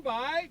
Bye.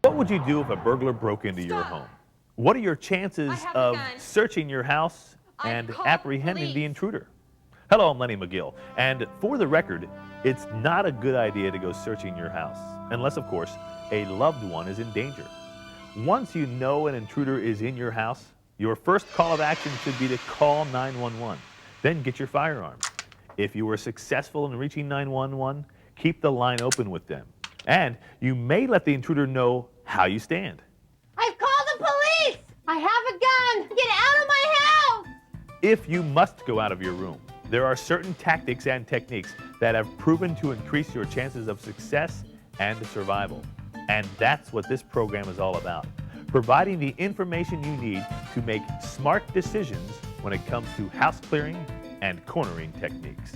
What would you do if a burglar broke into your home? What are your chances of searching your house and apprehending the intruder? Hello, I'm Lenny McGill, and for the record, it's not a good idea to go searching your house, unless, of course, a loved one is in danger. Once you know an intruder is in your house, your first call of action should be to call 911. Then get your firearms. If you were successful in reaching 911, keep the line open with them. And you may let the intruder know how you stand. I've called the police! I have a gun! Get out of my house! If you must go out of your room, there are certain tactics and techniques that have proven to increase your chances of success and survival. And that's what this program is all about, providing the information you need to make smart decisions when it comes to house clearing and cornering techniques.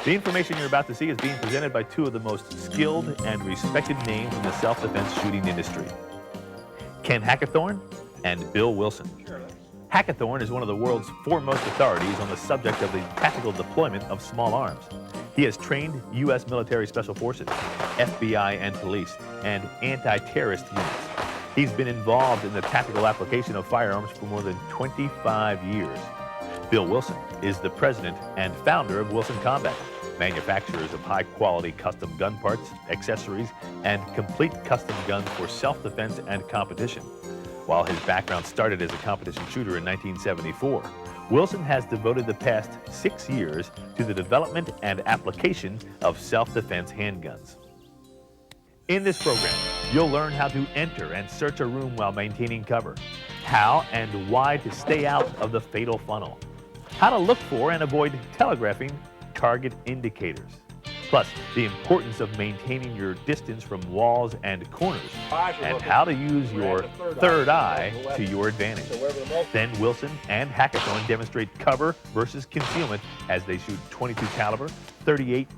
The information you're about to see is being presented by two of the most skilled and respected names in the self-defense shooting industry, Ken Hackathorn and Bill Wilson. Hackathorn is one of the world's foremost authorities on the subject of the tactical deployment of small arms. He has trained U.S. military special forces, FBI and police, and anti-terrorist units. He's been involved in the tactical application of firearms for more than 25 years. Bill Wilson is the president and founder of Wilson Combat, manufacturers of high-quality custom gun parts, accessories, and complete custom guns for self-defense and competition. While his background started as a competition shooter in 1974, Wilson has devoted the past 6 years to the development and application of self-defense handguns. In this program, you'll learn how to enter and search a room while maintaining cover, how and why to stay out of the fatal funnel, how to look for and avoid telegraphing target indicators, plus the importance of maintaining your distance from walls and corners, and how to use your third eye to your advantage. Then Wilson and Hackathorn demonstrate cover versus concealment as they shoot .22 caliber, .38,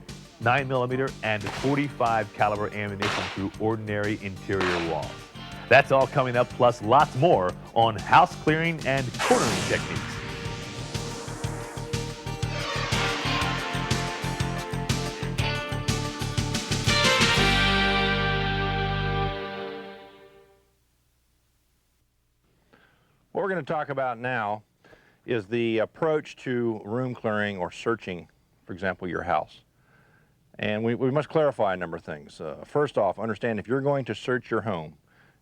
9mm, and .45 caliber ammunition through ordinary interior walls. That's all coming up, plus lots more on house clearing and cornering techniques. What we're going to talk about now is the approach to room clearing or searching, for example, your house. And we must clarify a number of things. First off, understand if you're going to search your home,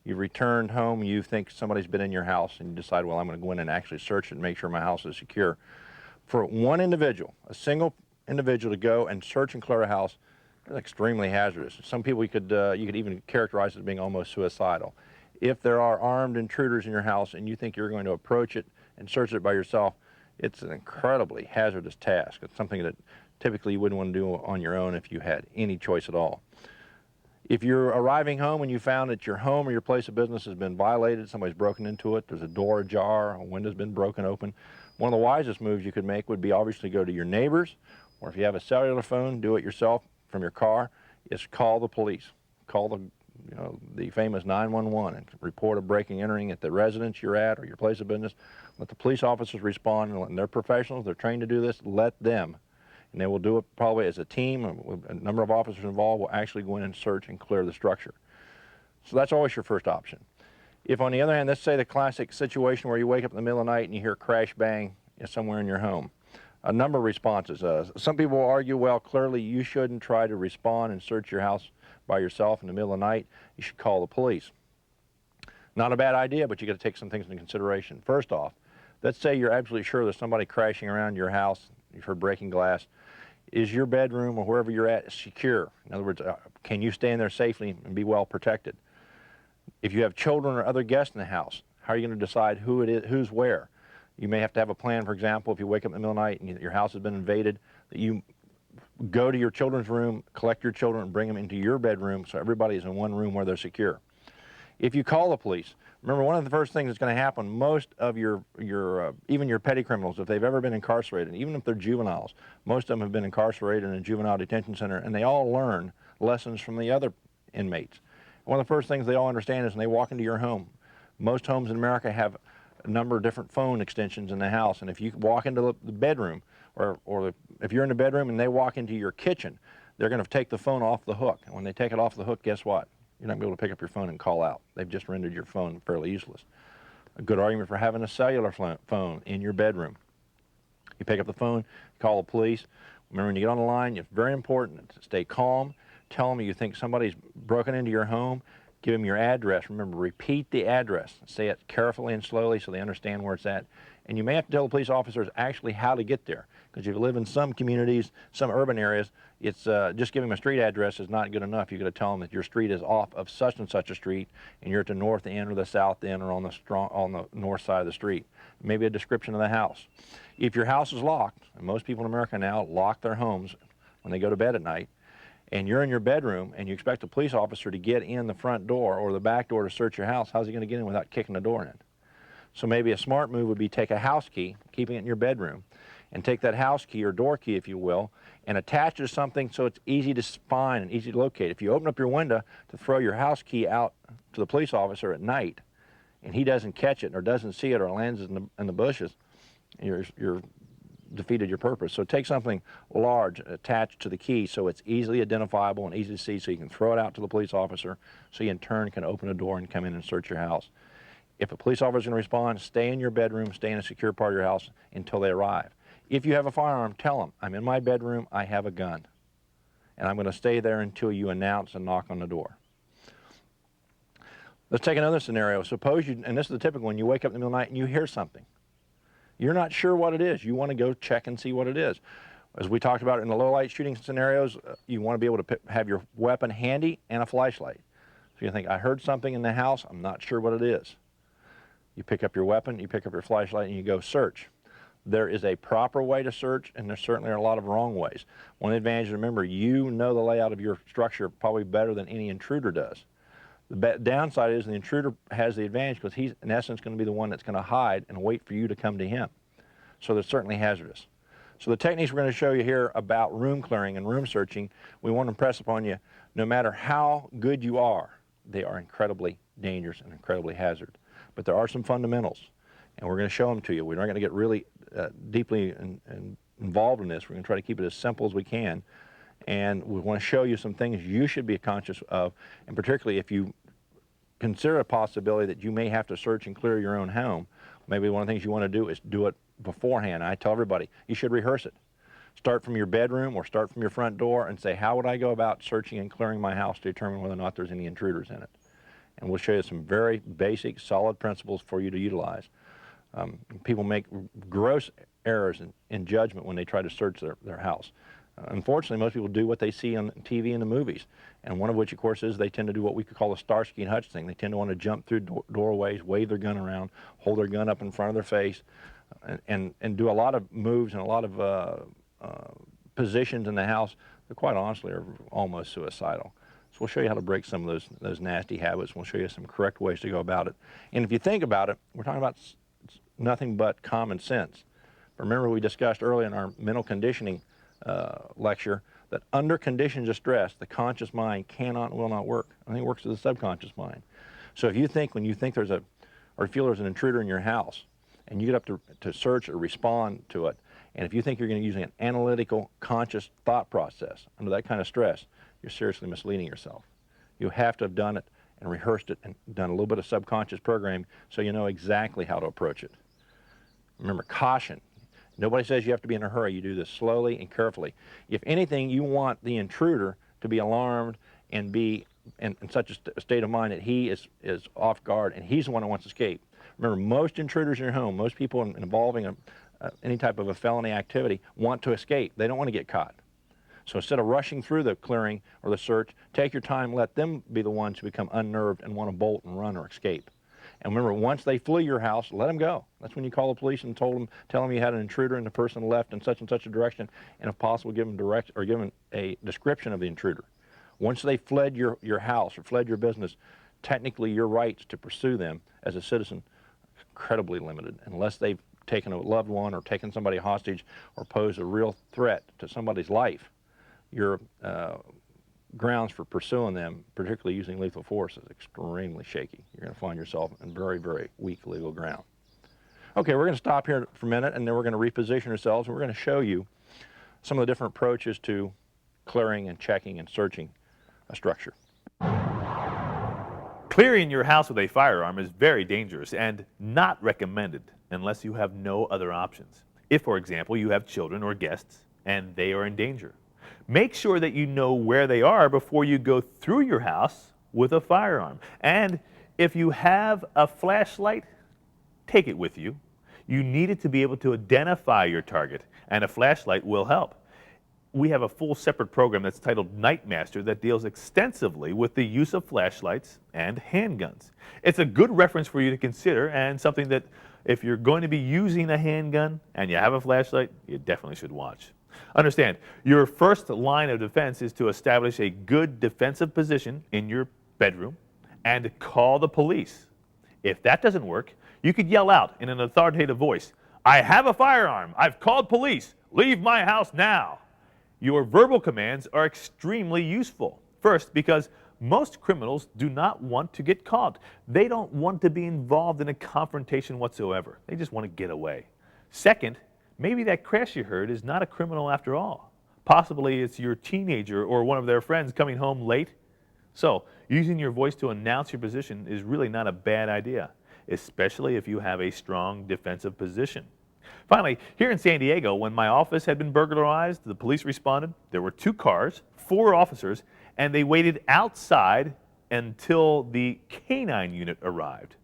you've returned home, you think somebody's been in your house, and you decide, well, I'm going to go in and actually search it and make sure my house is secure. For one individual, a single individual to go and search and clear a house is extremely hazardous. Some people you could even characterize as being almost suicidal. If there are armed intruders in your house and you think you're going to approach it and search it by yourself, it's an incredibly hazardous task. It's something that typically you wouldn't want to do on your own if you had any choice at all. If you're arriving home and you found that your home or your place of business has been violated, somebody's broken into it, there's a door ajar, a window's been broken open, one of the wisest moves you could make would be obviously go to your neighbors, or if you have a cellular phone, do it yourself from your car, is call the police. Call the famous 911 and report a breaking entering at the residence you're at or your place of business. Let the police officers respond, and they're professionals, they're trained to do this, let them. And they will do it probably as a team, with a number of officers involved will actually go in and search and clear the structure. So that's always your first option. If on the other hand, let's say the classic situation where you wake up in the middle of the night and you hear crash bang somewhere in your home. a number of responses. Some people will argue, well, clearly you shouldn't try to respond and search your house by yourself in the middle of the night. You should call the police. Not a bad idea, but you got to take some things into consideration. First off, let's say you're absolutely sure there's somebody crashing around your house, you've heard breaking glass. Is your bedroom or wherever you're at secure? In other words, can you stay in there safely and be well protected? If you have children or other guests in the house, how are you going to decide who it is, who's where? You may have to have a plan, for example, if you wake up in the middle of the night and your house has been invaded, that you go to your children's room, collect your children, and bring them into your bedroom so everybody is in one room where they're secure. If you call the police, remember one of the first things that's going to happen, most of even your petty criminals, if they've ever been incarcerated, even if they're juveniles, most of them have been incarcerated in a juvenile detention center, and they all learn lessons from the other inmates. One of the first things they all understand is when they walk into your home, most homes in America have a number of different phone extensions in the house, and if you walk into the bedroom, or if you're in the bedroom and they walk into your kitchen, they're going to take the phone off the hook. And when they take it off the hook, guess what? You're not going to be able to pick up your phone and call out. They've just rendered your phone fairly useless. A good argument for having a cellular phone in your bedroom. You pick up the phone, call the police. Remember, when you get on the line, it's very important to stay calm. Tell them you think somebody's broken into your home. Give them your address. Remember, repeat the address. Say it carefully and slowly so they understand where it's at. And you may have to tell the police officers actually how to get there. Because if you live in some communities, some urban areas, it's just giving them a street address is not good enough. You've got to tell them that your street is off of such and such a street, and you're at the north end or the south end or on the north side of the street. Maybe a description of the house. If your house is locked, and most people in America now lock their homes when they go to bed at night, and you're in your bedroom and you expect a police officer to get in the front door or the back door to search your house, how's he going to get in without kicking the door in? So maybe a smart move would be take a house key, keeping it in your bedroom, and take that house key or door key, if you will, and attach it to something so it's easy to find and easy to locate. If you open up your window to throw your house key out to the police officer at night, and he doesn't catch it or doesn't see it or lands in the bushes, you're defeated your purpose. So take something large attached to the key so it's easily identifiable and easy to see so you can throw it out to the police officer so you in turn can open a door and come in and search your house. If a police officer is going to respond, stay in your bedroom, stay in a secure part of your house until they arrive. If you have a firearm, tell them, I'm in my bedroom, I have a gun, and I'm going to stay there until you announce and knock on the door. Let's take another scenario. Suppose you, and this is the typical one, you wake up in the middle of the night and you hear something. You're not sure what it is. You want to go check and see what it is. As we talked about in the low light shooting scenarios, you want to be able to have your weapon handy and a flashlight. So you think, I heard something in the house, I'm not sure what it is. You pick up your weapon, you pick up your flashlight, and you go search. There is a proper way to search, and there certainly are a lot of wrong ways. One advantage, remember, you know the layout of your structure probably better than any intruder does. The downside is the intruder has the advantage because he's, in essence, going to be the one that's going to hide and wait for you to come to him. So they're certainly hazardous. So the techniques we're going to show you here about room clearing and room searching, we want to impress upon you, no matter how good you are, they are incredibly dangerous and incredibly hazardous. But there are some fundamentals, and we're going to show them to you. We're not going to get really deeply involved in this. We're going to try to keep it as simple as we can, and we want to show you some things you should be conscious of, and particularly if you consider a possibility that you may have to search and clear your own home, maybe one of the things you want to do is do it beforehand. I tell everybody, you should rehearse it. Start from your bedroom or start from your front door and say, how would I go about searching and clearing my house to determine whether or not there's any intruders in it? And we'll show you some very basic, solid principles for you to utilize. People make gross errors in judgment when they try to search their house. Unfortunately, most people do what they see on TV and the movies, and one of which, of course, is they tend to do what we could call a Starsky and Hutch thing. They tend to want to jump through doorways, wave their gun around, hold their gun up in front of their face, and do a lot of moves and a lot of positions in the house that, quite honestly, are almost suicidal. So we'll show you how to break some of those nasty habits. We'll show you some correct ways to go about it. And if you think about it, we're talking about nothing but common sense. Remember, we discussed earlier in our mental conditioning lecture that under conditions of stress, the conscious mind cannot and will not work. I think it works with the subconscious mind. So if you think, when you think there's or feel there's an intruder in your house, and you get up to search or respond to it, and if you think you're going to use an analytical, conscious thought process under that kind of stress, you're seriously misleading yourself. You have to have done it and rehearsed it and done a little bit of subconscious programming so you know exactly how to approach it. Remember, caution. Nobody says you have to be in a hurry. You do this slowly and carefully. If anything, you want the intruder to be alarmed and be in such a state of mind that he is off guard and he's the one who wants to escape. Remember, most intruders in your home, most people involving any type of a felony activity want to escape. They don't want to get caught. So instead of rushing through the clearing or the search, take your time, let them be the ones who become unnerved and want to bolt and run or escape. And remember, once they flee your house, let them go. That's when you call the police and tell them you had an intruder and the person left in such and such a direction, and if possible, give them a description of the intruder. Once they fled your house or fled your business, technically your rights to pursue them as a citizen are incredibly limited, unless they've taken a loved one or taken somebody hostage or posed a real threat to somebody's life. Your grounds for pursuing them, particularly using lethal force, is extremely shaky. You're going to find yourself in very, very weak legal ground. Okay, we're going to stop here for a minute, and then we're going to reposition ourselves, and we're going to show you some of the different approaches to clearing and checking and searching a structure. Clearing your house with a firearm is very dangerous and not recommended unless you have no other options. If, for example, you have children or guests and they are in danger. Make sure that you know where they are before you go through your house with a firearm. And if you have a flashlight, take it with you. You need it to be able to identify your target, and a flashlight will help. We have a full separate program that's titled Night Master that deals extensively with the use of flashlights and handguns. It's a good reference for you to consider, and something that if you're going to be using a handgun and you have a flashlight, you definitely should watch. Understand, your first line of defense is to establish a good defensive position in your bedroom and call the police. If that doesn't work, you could yell out in an authoritative voice, "I have a firearm. I've called police. Leave my house now." Your verbal commands are extremely useful. First, because most criminals do not want to get caught. They don't want to be involved in a confrontation whatsoever. They just want to get away. Second, maybe that crash you heard is not a criminal after all. Possibly it's your teenager or one of their friends coming home late. So, using your voice to announce your position is really not a bad idea, especially if you have a strong defensive position. Finally, here in San Diego, when my office had been burglarized, the police responded. There were 2 cars, 4 officers, and they waited outside until the canine unit arrived.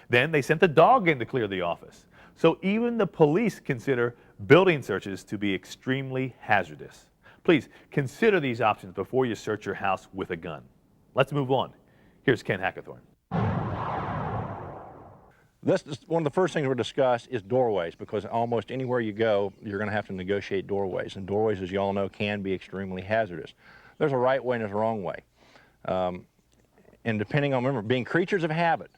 Then they sent the dog in to clear the office. So even the police consider building searches to be extremely hazardous. Please consider these options before you search your house with a gun. Let's move on. Here's Ken Hackathorn. One of the first things we'll discuss is doorways, because almost anywhere you go, you're going to have to negotiate doorways. And doorways, as you all know, can be extremely hazardous. There's a right way and there's a wrong way. And depending on, remember, being creatures of habit,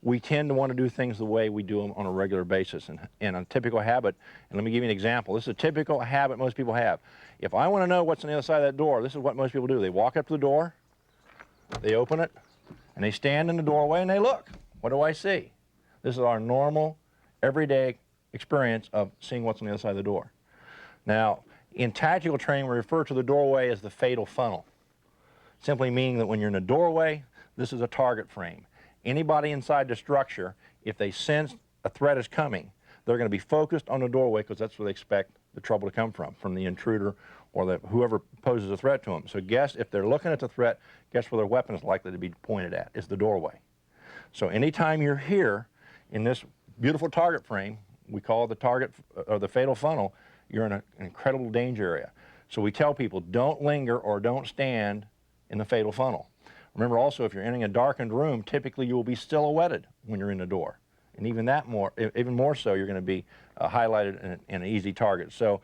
we tend to want to do things the way we do them on a regular basis. And a typical habit, and let me give you an example. This is a typical habit most people have. If I want to know what's on the other side of that door, this is what most people do. They walk up to the door, they open it, and they stand in the doorway and they look. What do I see? This is our normal, everyday experience of seeing what's on the other side of the door. Now, in tactical training, we refer to the doorway as the fatal funnel, simply meaning that when you're in a doorway, this is a target frame. Anybody inside the structure, if they sense a threat is coming, they're going to be focused on the doorway because that's where they expect the trouble to come from the intruder or whoever poses a threat to them. So guess, if they're looking at the threat, guess where their weapon is likely to be pointed at, is the doorway. So anytime you're here in this beautiful target frame, we call it the target or the fatal funnel, you're in an incredible danger area. So we tell people, don't linger or don't stand in the fatal funnel. Remember also, if you're entering a darkened room, typically you will be silhouetted when you're in the door. And even more so, you're going to be highlighted and an easy target. So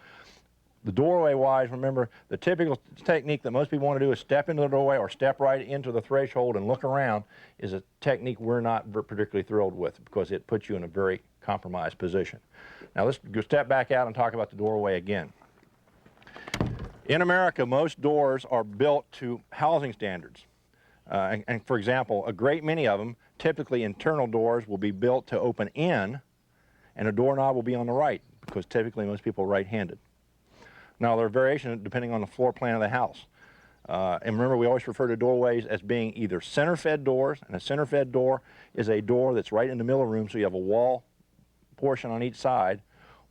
the doorway-wise, remember, the typical technique that most people want to do is step into the doorway or step right into the threshold and look around, is a technique we're not particularly thrilled with because it puts you in a very compromised position. Now let's go step back out and talk about the doorway again. In America, most doors are built to housing standards. And for example, a great many of them, typically internal doors, will be built to open in, and a doorknob will be on the right, because typically most people are right-handed. Now, there are variations depending on the floor plan of the house. And remember, we always refer to doorways as being either center-fed doors, and a center-fed door is a door that's right in the middle of the room, so you have a wall portion on each side,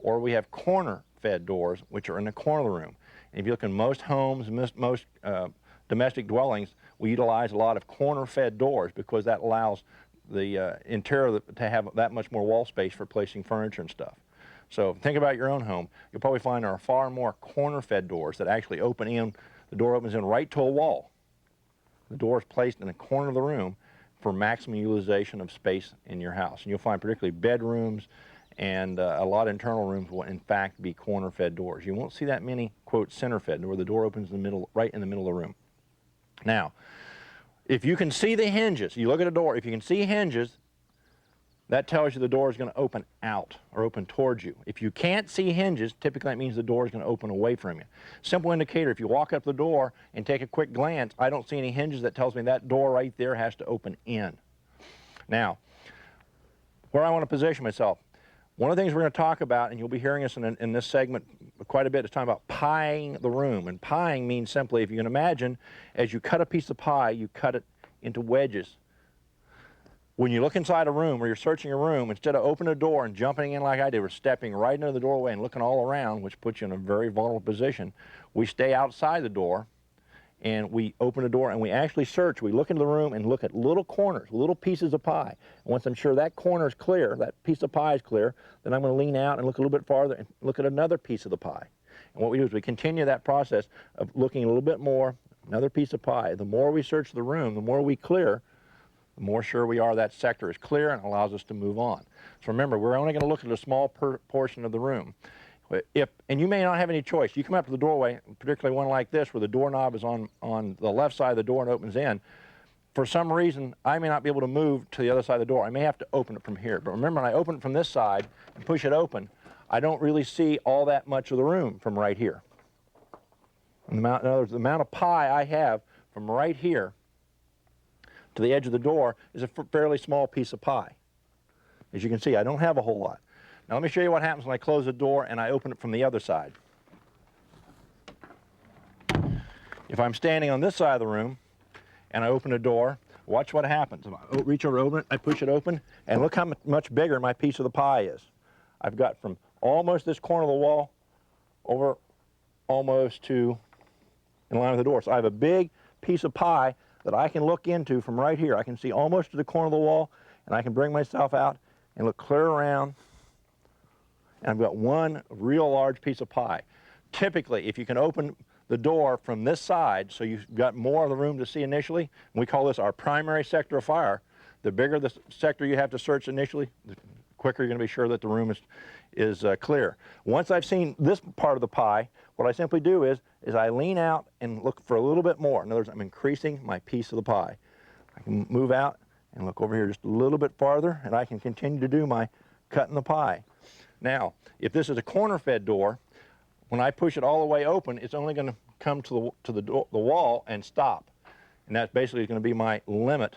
or we have corner-fed doors, which are in the corner of the room. And if you look in most homes, most domestic dwellings, we utilize a lot of corner-fed doors because that allows the interior to have that much more wall space for placing furniture and stuff. So think about your own home. You'll probably find there are far more corner-fed doors that actually open in. The door opens in right to a wall. The door is placed in the corner of the room for maximum utilization of space in your house. And you'll find particularly bedrooms and a lot of internal rooms will in fact be corner-fed doors. You won't see that many, quote, center-fed, where the door opens in the middle, right in the middle of the room. Now, if you can see the hinges, you look at a door, if you can see hinges, that tells you the door is going to open out or open towards you. If you can't see hinges, typically that means the door is going to open away from you. Simple indicator, if you walk up the door and take a quick glance, I don't see any hinges, that tells me that door right there has to open in. Now, where I want to position myself, one of the things we're going to talk about, and you'll be hearing us in this segment quite a bit, is talking about pieing the room. And pieing means simply, if you can imagine, as you cut a piece of pie, you cut it into wedges. When you look inside a room or you're searching a room, instead of opening a door and jumping in like I did, we're stepping right into the doorway and looking all around, which puts you in a very vulnerable position. We stay outside the door and we open the door and we actually search. We look into the room and look at little corners, little pieces of pie. And once I'm sure that corner is clear, that piece of pie is clear, then I'm going to lean out and look a little bit farther and look at another piece of the pie. And what we do is we continue that process of looking a little bit more, another piece of pie. The more we search the room, the more we clear, the more sure we are that sector is clear and allows us to move on. So remember, we're only going to look at a small portion of the room. And you may not have any choice. You come up to the doorway, particularly one like this, where the doorknob is on the left side of the door and opens in. For some reason, I may not be able to move to the other side of the door. I may have to open it from here. But remember, when I open it from this side and push it open, I don't really see all that much of the room from right here. And in other words, the amount of pie I have from right here to the edge of the door is a fairly small piece of pie. As you can see, I don't have a whole lot. Now let me show you what happens when I close the door and I open it from the other side. If I'm standing on this side of the room and I open the door, watch what happens. If I reach over to open it, I push it open, and look how much bigger my piece of the pie is. I've got from almost this corner of the wall over almost to in line with the door. So I have a big piece of pie that I can look into from right here. I can see almost to the corner of the wall, and I can bring myself out and look clear around, and I've got one real large piece of pie. Typically, if you can open the door from this side, so you've got more of the room to see initially, and we call this our primary sector of fire, the bigger the sector you have to search initially, the quicker you're going to be sure that the room is clear. Once I've seen this part of the pie, what I simply do is I lean out and look for a little bit more. In other words, I'm increasing my piece of the pie. I can move out and look over here just a little bit farther, and I can continue to do my cutting the pie. Now, if this is a corner-fed door, when I push it all the way open, it's only going to come to the wall and stop. And that's basically going to be my limit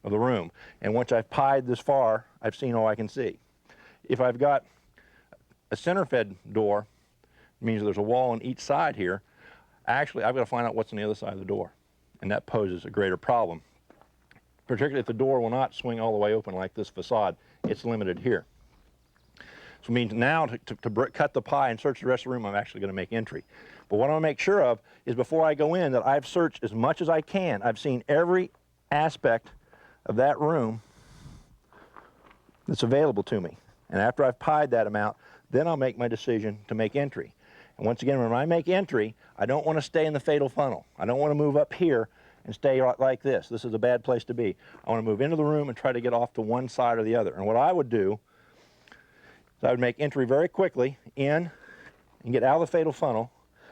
of the room. And once I've pied this far, I've seen all I can see. If I've got a center-fed door, it means there's a wall on each side here. Actually, I've got to find out what's on the other side of the door. And that poses a greater problem. Particularly if the door will not swing all the way open like this facade, it's limited here. So it means now to cut the pie and search the rest of the room, I'm actually going to make entry. But what I want to make sure of is before I go in that I've searched as much as I can. I've seen every aspect of that room that's available to me. And after I've pied that amount, then I'll make my decision to make entry. And once again, when I make entry, I don't want to stay in the fatal funnel. I don't want to move up here and stay like this. This is a bad place to be. I want to move into the room and try to get off to one side or the other. And what I would do is I would make entry very quickly in and get out of the fatal funnel,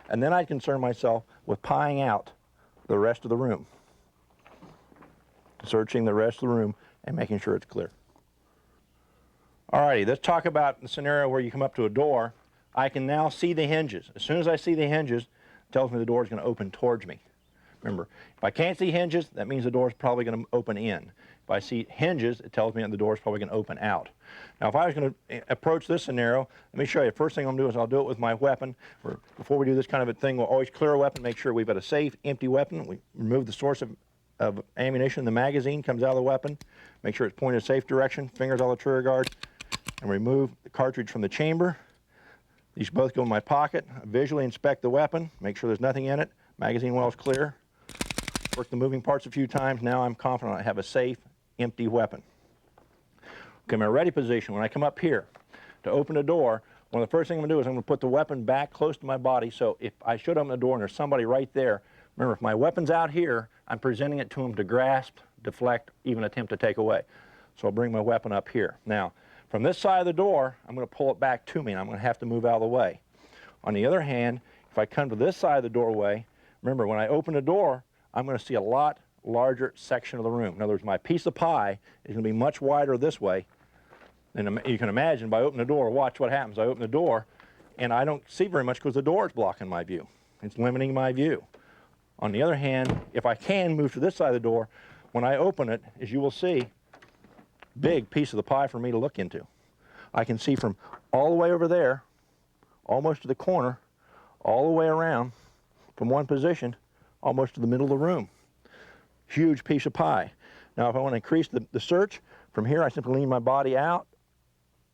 and then I'd concern myself with pieing out the rest of the room, searching the rest of the room and making sure it's clear. Alrighty, let's talk about the scenario where you come up to a door. I can now see the hinges. As soon as I see the hinges, it tells me the door is going to open towards me. Remember, if I can't see hinges, that means the door is probably going to open in. If I see hinges, it tells me that the door is probably going to open out. Now, if I was going to approach this scenario, let me show you. First thing I'm going to do is I'll do it with my weapon. Before we do this kind of a thing, we'll always clear a weapon, make sure we've got a safe, empty weapon. We remove the source of ammunition. The magazine comes out of the weapon. Make sure it's pointed in a safe direction. Fingers on the trigger guard. And remove the cartridge from the chamber. These both go in my pocket. Visually inspect the weapon, make sure there's nothing in it. Magazine well's clear. Work the moving parts a few times. Now I'm confident I have a safe, empty weapon. Okay, my ready position, when I come up here to open the door, one of the first things I'm going to do is I'm going to put the weapon back close to my body, so if I should open the door and there's somebody right there, remember, if my weapon's out here, I'm presenting it to them to grasp, deflect, even attempt to take away. So I'll bring my weapon up here. Now, from this side of the door, I'm going to pull it back to me, and I'm going to have to move out of the way. On the other hand, if I come to this side of the doorway, remember, when I open the door, I'm going to see a lot larger section of the room. In other words, my piece of pie is going to be much wider this way. And you can imagine, by opening the door, watch what happens. I open the door, and I don't see very much because the door is blocking my view. It's limiting my view. On the other hand, if I can move to this side of the door, when I open it, as you will see, big piece of the pie for me to look into. I can see from all the way over there, almost to the corner, all the way around, from one position, almost to the middle of the room. Huge piece of pie. Now, if I want to increase the search, from here I simply lean my body out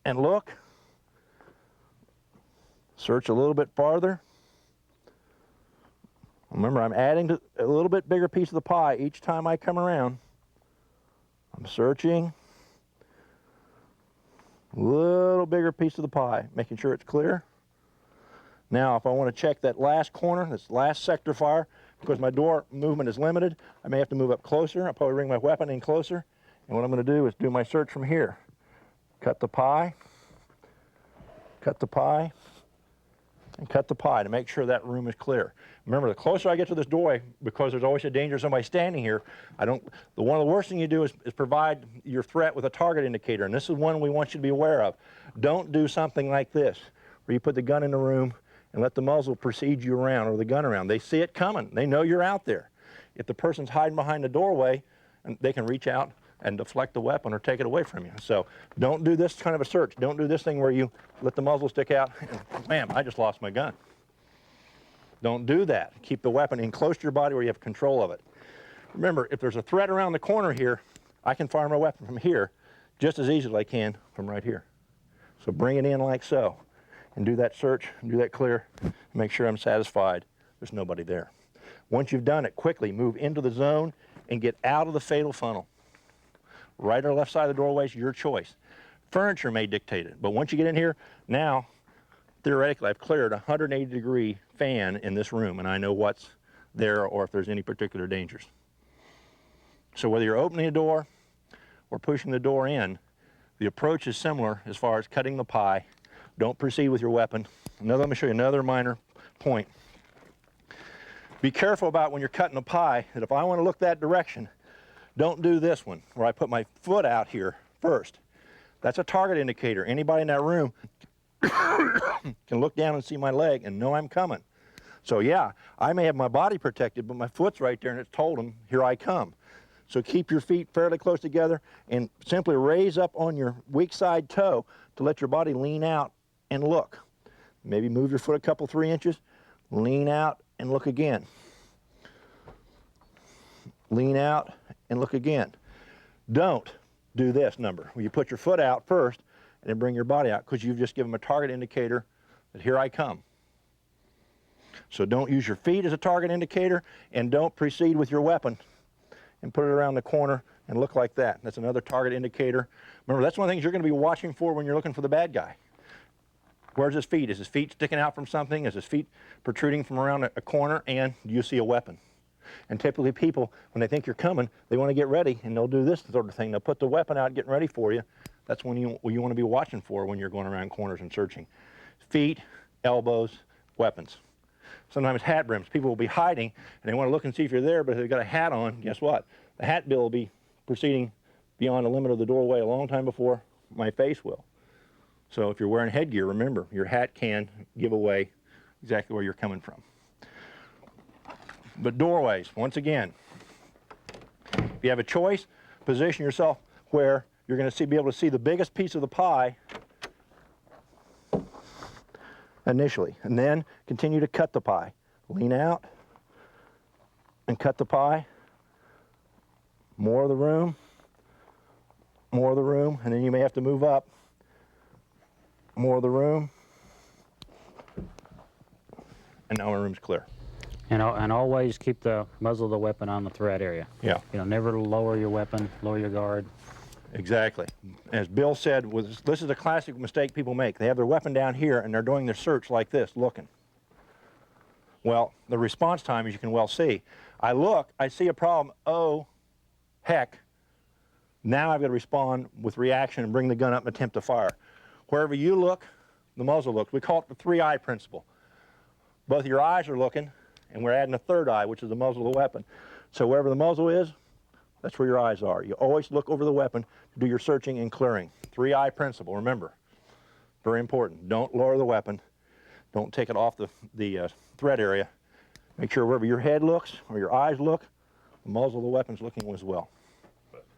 and look. Search a little bit farther. Remember, I'm adding to a little bit bigger piece of the pie each time I come around. I'm searching. A little bigger piece of the pie, making sure it's clear. Now, if I want to check that last corner, this last sector fire, because my door movement is limited, I may have to move up closer. I'll probably bring my weapon in closer. And what I'm going to do is do my search from here. Cut the pie, and cut the pie to make sure that room is clear. Remember, the closer I get to this doorway, because there's always a danger of somebody standing here, one of the worst things you do is provide your threat with a target indicator, and this is one we want you to be aware of. Don't do something like this, where you put the gun in the room and let the muzzle precede you around, or the gun around. They see it coming. They know you're out there. If the person's hiding behind the doorway, they can reach out and deflect the weapon or take it away from you. So don't do this kind of a search. Don't do this thing where you let the muzzle stick out and wham, I just lost my gun. Don't do that. Keep the weapon in close to your body where you have control of it. Remember, if there's a threat around the corner here, I can fire my weapon from here just as easily as I can from right here. So bring it in like so, and do that search, do that clear, make sure I'm satisfied there's nobody there. Once you've done it, quickly move into the zone and get out of the fatal funnel. Right or left side of the doorway is your choice. Furniture may dictate it, but once you get in here, now, theoretically, I've cleared a 180-degree fan in this room, and I know what's there or if there's any particular dangers. So whether you're opening a door or pushing the door in, the approach is similar as far as cutting the pie. Don't proceed with your weapon. Let me show you another minor point. Be careful about when you're cutting a pie that if I want to look that direction, don't do this one where I put my foot out here first. That's a target indicator. Anybody in that room can look down and see my leg and know I'm coming. So yeah, I may have my body protected, but my foot's right there and it's told them, here I come. So keep your feet fairly close together and simply raise up on your weak side toe to let your body lean out and look. Maybe move your foot a couple, 3 inches, lean out and look again. Lean out and look again. Don't do this number, where you put your foot out first and then bring your body out, because you've just given them a target indicator that here I come. So don't use your feet as a target indicator, and don't proceed with your weapon and put it around the corner and look like that. That's another target indicator. Remember, that's one of the things you're going to be watching for when you're looking for the bad guy. Where's his feet? Is his feet sticking out from something? Is his feet protruding from around a corner? And do you see a weapon? And typically people, when they think you're coming, they want to get ready, and they'll do this sort of thing. They'll put the weapon out getting ready for you. That's when you want to be watching for when you're going around corners and searching. Feet, elbows, weapons. Sometimes hat brims. People will be hiding, and they want to look and see if you're there, but if they've got a hat on, guess what? The hat bill will be proceeding beyond the limit of the doorway a long time before my face will. So if you're wearing headgear, remember, your hat can give away exactly where you're coming from. But doorways, once again, if you have a choice, position yourself where you're going to be able to see the biggest piece of the pie initially, and then continue to cut the pie. Lean out and cut the pie. More of the room, more of the room, and then you may have to move up. More of the room, and now my room's clear. And always keep the muzzle of the weapon on the threat area. Yeah. You know, never lower your weapon, lower your guard. Exactly. As Bill said, this is a classic mistake people make. They have their weapon down here and they're doing their search like this, looking. Well, the response time, as you can well see, I look, I see a problem, oh, heck, now I've got to respond with reaction and bring the gun up and attempt to fire. Wherever you look, the muzzle looks. We call it the 3-eye principle. Both your eyes are looking, and we're adding a third eye, which is the muzzle of the weapon. So wherever the muzzle is, that's where your eyes are. You always look over the weapon to do your searching and clearing. 3-eye principle, remember. Very important. Don't lower the weapon. Don't take it off the threat area. Make sure wherever your head looks or your eyes look, the muzzle of the weapon's looking as well.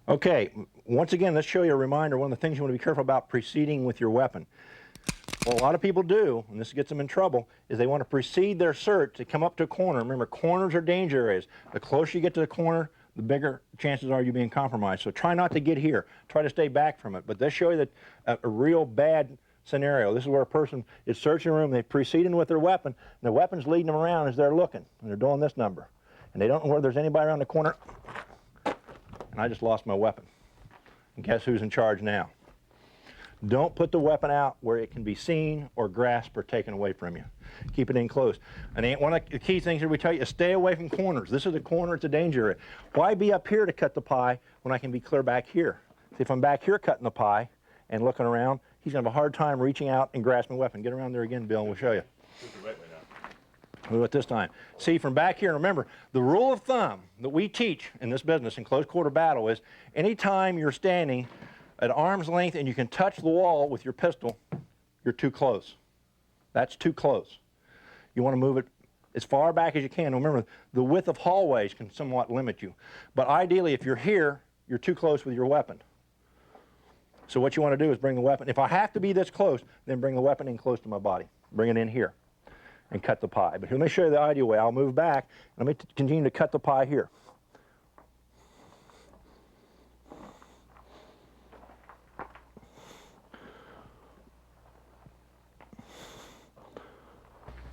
Okay, once again, let's show you a reminder. One of the things you want to be careful about proceeding with your weapon. What a lot of people do, and this gets them in trouble, is they want to precede their search to come up to a corner. Remember, corners are danger areas. The closer you get to the corner, the bigger chances are you being compromised. So try not to get here. Try to stay back from it. But let's show you that a real bad scenario. This is where a person is searching a room, they proceeding with their weapon, and the weapon's leading them around as they're looking, and they're doing this number. And they don't know whether there's anybody around the corner, and I just lost my weapon. And guess who's in charge now? Don't put the weapon out where it can be seen or grasped or taken away from you. Keep it in close. And one of the key things that we tell you is stay away from corners. This is a corner, it's a danger area. Why be up here to cut the pie when I can be clear back here? See, if I'm back here cutting the pie and looking around, he's going to have a hard time reaching out and grasping a weapon. Get around there again, Bill, and we'll show you. We'll do it this time. See, from back here, remember, the rule of thumb that we teach in this business in close quarter battle is anytime you're standing at arm's length and you can touch the wall with your pistol, you're too close. That's too close. You want to move it as far back as you can. Remember, the width of hallways can somewhat limit you. But ideally, if you're here, you're too close with your weapon. So what you want to do is bring the weapon. If I have to be this close, then bring the weapon in close to my body. Bring it in here and cut the pie. But let me show you the ideal way. I'll move back. Let me continue to cut the pie here.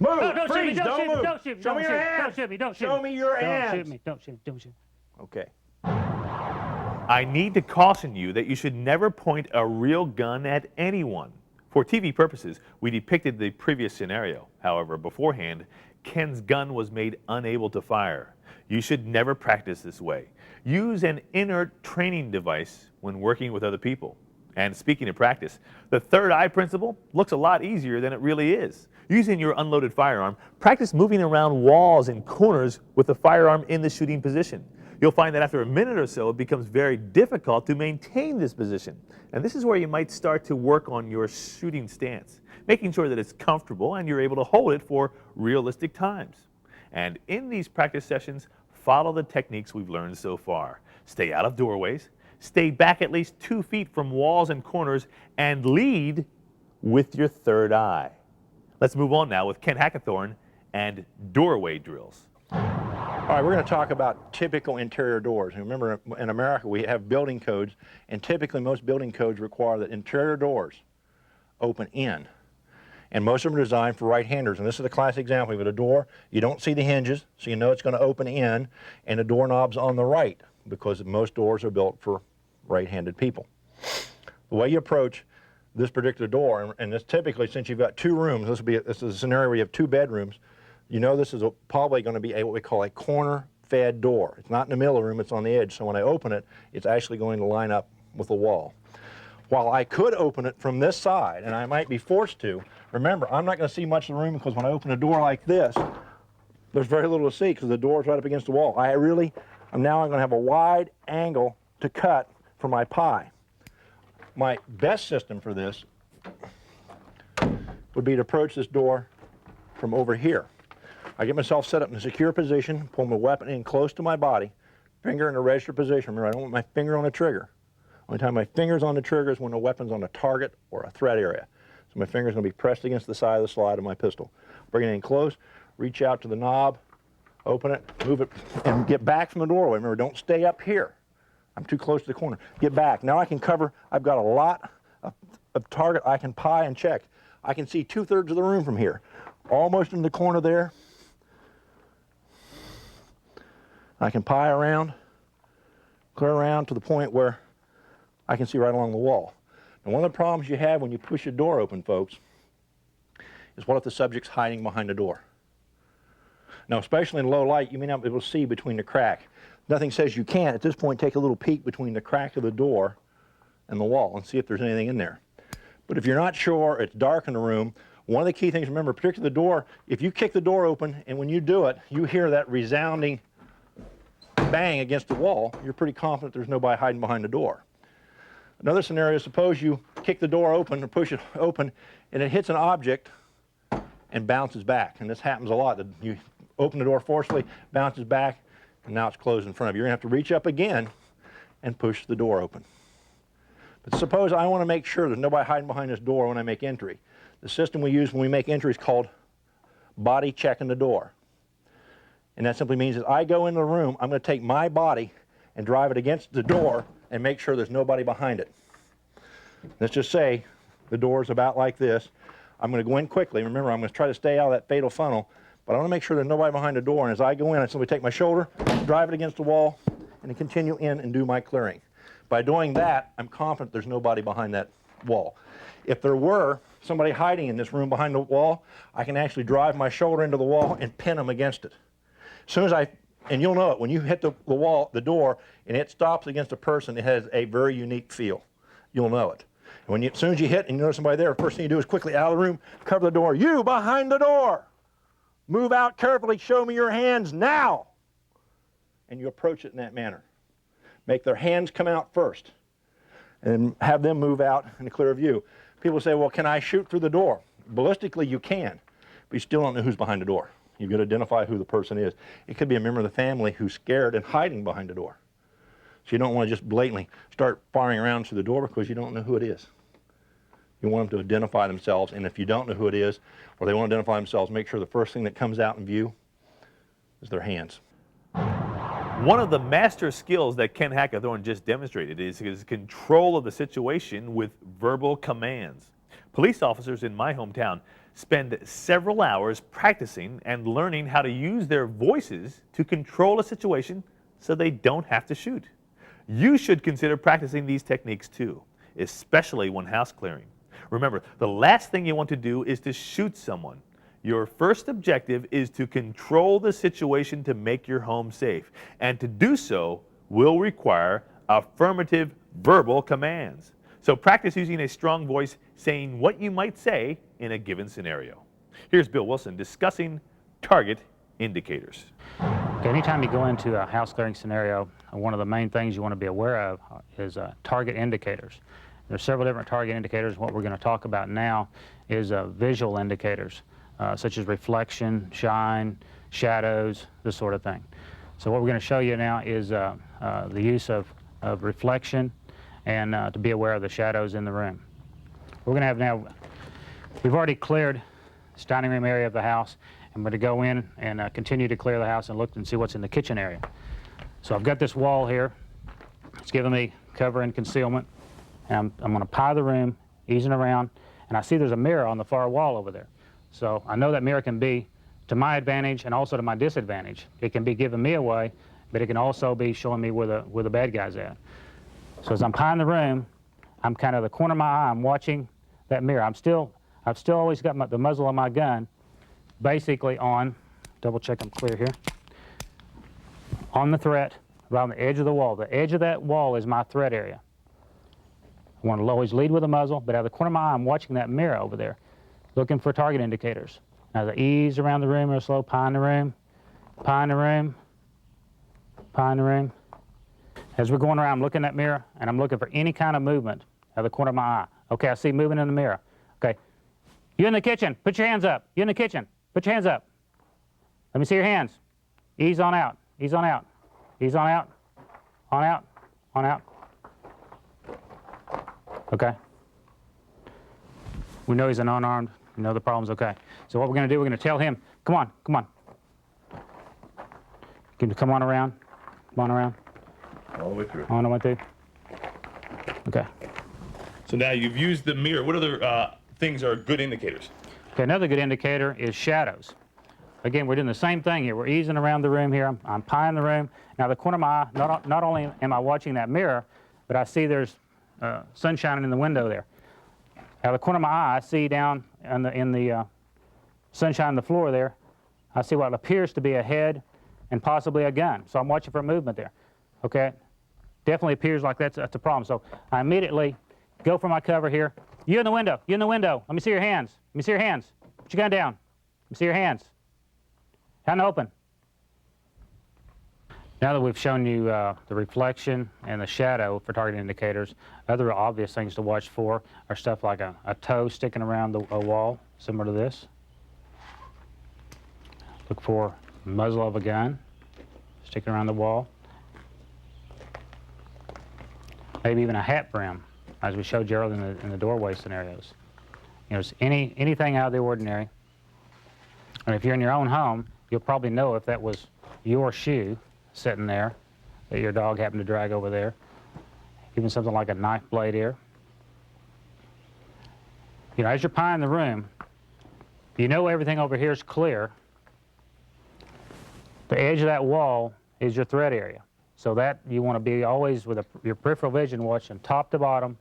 Move! No, don't Freeze! shoot me! Don't move! Don't shoot me! Show me your hands! Don't shoot me! Don't shoot me! Show me your hands! Don't shoot me! Don't shoot me! Don't shoot me! Okay. I need to caution you that you should never point a real gun at anyone. For TV purposes, we depicted the previous scenario. However, beforehand, Ken's gun was made unable to fire. You should never practice this way. Use an inert training device when working with other people. And speaking of practice, the 3rd-eye principle looks a lot easier than it really is. Using your unloaded firearm, practice moving around walls and corners with the firearm in the shooting position. You'll find that after a minute or so, it becomes very difficult to maintain this position. And this is where you might start to work on your shooting stance, making sure that it's comfortable and you're able to hold it for realistic times. And in these practice sessions, follow the techniques we've learned so far. Stay out of doorways, stay back at least 2 feet from walls and corners, and lead with your 3rd eye. Let's move on now with Ken Hackathorn and doorway drills. All right, we're going to talk about typical interior doors. And remember, in America, we have building codes, and typically most building codes require that interior doors open in. And most of them are designed for right-handers. And this is a classic example. You've got a door, you don't see the hinges, so you know it's going to open in, and the doorknob's on the right, because most doors are built for right-handed people. The way you approach this particular door, and this typically, since you've got 2 rooms, this is a scenario where you have 2 bedrooms, you know this is probably going to be what we call a corner-fed door. It's not in the middle of the room, it's on the edge, so when I open it, it's actually going to line up with the wall. While I could open it from this side, and I might be forced to, remember, I'm not going to see much of the room because when I open a door like this, there's very little to see because the door is right up against the wall. I'm going to have a wide angle to cut for my pie. My best system for this would be to approach this door from over here. I get myself set up in a secure position, pull my weapon in close to my body, finger in a register position. Remember, I don't want my finger on the trigger. Only time my finger's on the trigger is when the weapon's on a target or a threat area. So my finger's going to be pressed against the side of the slide of my pistol. Bring it in close, reach out to the knob, open it, move it, and get back from the doorway. Remember, don't stay up here. I'm too close to the corner. Get back. Now I can cover, I've got a lot of target I can pie and check. I can see 2/3 of the room from here. Almost in the corner there, I can pie around, clear around to the point where I can see right along the wall. Now, one of the problems you have when you push a door open, folks, is what if the subject's hiding behind a door? Now, especially in low light, you may not be able to see between the crack. Nothing says you can't. At this point, take a little peek between the crack of the door and the wall and see if there's anything in there. But if you're not sure, it's dark in the room, one of the key things, remember, particularly the door, if you kick the door open and when you do it, you hear that resounding bang against the wall, you're pretty confident there's nobody hiding behind the door. Another scenario, suppose you kick the door open or push it open and it hits an object and bounces back. And this happens a lot. You open the door forcefully, bounces back, and now it's closed in front of you. You're going to have to reach up again and push the door open. But suppose I want to make sure there's nobody hiding behind this door when I make entry. The system we use when we make entry is called body checking the door. And that simply means that I go into the room, I'm going to take my body and drive it against the door and make sure there's nobody behind it. Let's just say the door is about like this. I'm going to go in quickly. Remember, I'm going to try to stay out of that fatal funnel, but I want to make sure there's nobody behind the door. And as I go in, I simply take my shoulder, drive it against the wall, and then continue in and do my clearing. By doing that, I'm confident there's nobody behind that wall. If there were somebody hiding in this room behind the wall, I can actually drive my shoulder into the wall and pin them against it. As soon as and you'll know it, when you hit the wall, the door, and it stops against a person, it has a very unique feel. You'll know it. And as soon as you hit and you notice somebody there, the first thing you do is quickly out of the room, cover the door. You behind the door, move out carefully, show me your hands now. And you approach it in that manner. Make their hands come out first and have them move out in a clear view. People say, well, can I shoot through the door? Ballistically, you can, but you still don't know who's behind the door. You've got to identify who the person is. It could be a member of the family who's scared and hiding behind the door. So you don't want to just blatantly start firing around through the door because you don't know who it is. You want them to identify themselves, and if you don't know who it is, or they want to identify themselves, make sure the first thing that comes out in view is their hands. One of the master skills that Ken Hackathorn just demonstrated is his control of the situation with verbal commands. Police officers in my hometown spend several hours practicing and learning how to use their voices to control a situation so they don't have to shoot. You should consider practicing these techniques too, especially when house clearing. Remember, the last thing you want to do is to shoot someone. Your first objective is to control the situation to make your home safe, and to do so will require affirmative verbal commands. So practice using a strong voice saying what you might say in a given scenario. Here's Bill Wilson discussing target indicators. Okay, anytime you go into a house clearing scenario, one of the main things you want to be aware of is target indicators. There's several different target indicators. What we're going to talk about now is visual indicators, such as reflection, shine, shadows, this sort of thing. So what we're going to show you now is the use of reflection and to be aware of the shadows in the room. We're going to have now, we've already cleared this dining room area of the house, and we're going to go in and continue to clear the house and look and see what's in the kitchen area. So I've got this wall here. It's giving me cover and concealment. And I'm going to pie the room, easing around, and I see there's a mirror on the far wall over there. So I know that mirror can be to my advantage and also to my disadvantage. It can be giving me away, but it can also be showing me where the bad guy's at. So as I'm pieing the room, I'm kind of the corner of my eye, I'm watching that mirror. I've still always got the muzzle of my gun basically on, double check I'm clear here, on the threat, around the edge of the wall. The edge of that wall is my threat area. I want to always lead with a muzzle, but out of the corner of my eye, I'm watching that mirror over there, looking for target indicators. Now, the ease around the room real slow, pie in the room, pie in the room, pie in the room. As we're going around, I'm looking at that mirror, and I'm looking for any kind of movement out of the corner of my eye. Okay, I see movement in the mirror. Okay, you in the kitchen, put your hands up. You in the kitchen, put your hands up. Let me see your hands. Ease on out, ease on out, ease on out, on out, on out. Okay. We know he's an unarmed. We know the problem's okay. So what we're going to do, we're going to tell him, come on, come on. Can you come on around? Come on around. All the way through. On the way through. Okay. So now you've used the mirror. What other things are good indicators? Okay, another good indicator is shadows. again, we're doing the same thing here. We're easing around the room here. I'm pieing the room. Now, the corner of my eye, not only am I watching that mirror, but I see there's sun shining in the window there. Out of the corner of my eye, I see down in the sunshine on the floor there, I see what appears to be a head and possibly a gun. So I'm watching for movement there. Okay? Definitely appears like that's a problem. So I immediately go for my cover here. You in the window. You in the window. Let me see your hands. Let me see your hands. Put your gun down. Let me see your hands. Hand open. Now that we've shown you the reflection and the shadow for target indicators, other obvious things to watch for are stuff like a toe sticking around a wall, similar to this. Look for muzzle of a gun sticking around the wall. Maybe even a hat brim, as we showed you earlier in the doorway scenarios. You know, it's anything out of the ordinary. And if you're in your own home, you'll probably know if that was your shoe sitting there that your dog happened to drag over there. Even something like a knife blade here. You know, as you're pieing the room, you know everything over here is clear. The edge of that wall is your threat area. So that you want to be always with your peripheral vision watching top to bottom.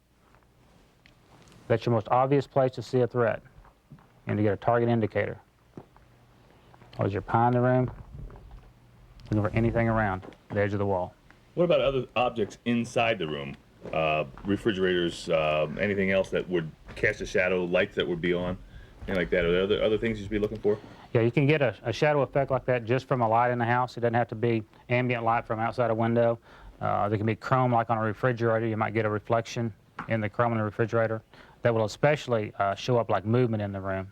That's your most obvious place to see a threat and to get a target indicator. As you're pieing the room, looking for anything around the edge of the wall. What about other objects inside the room? Refrigerators, anything else that would cast a shadow, lights that would be on, anything like that? Are there other things you should be looking for? Yeah, you can get a shadow effect like that just from a light in the house. It doesn't have to be ambient light from outside a window. There can be chrome like on a refrigerator. You might get a reflection in the chrome in the refrigerator. That will especially show up like movement in the room.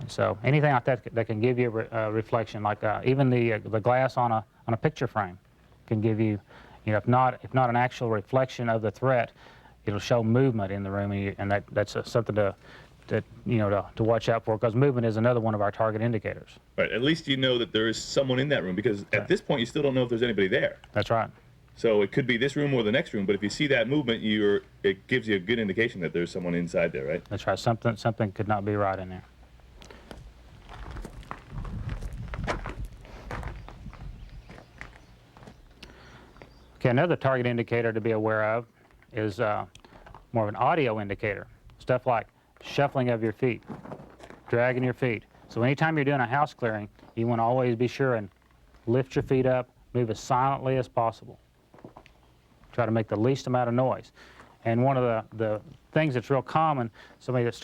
So anything like that that can give you a reflection, like even the glass on a picture frame can give you, if not an actual reflection of the threat, it'll show movement in the room, and that's something to watch out for, because movement is another one of our target indicators. Right. At least you know that there is someone in that room, because at this point you still don't know if there's anybody there. That's right. So it could be this room or the next room, but if you see that movement, it gives you a good indication that there's someone inside there, right? That's right. Something could not be right in there. Okay, another target indicator to be aware of is more of an audio indicator. Stuff like shuffling of your feet, dragging your feet. So anytime you're doing a house clearing, you want to always be sure and lift your feet up, move as silently as possible. Try to make the least amount of noise. And one of the things that's real common, somebody that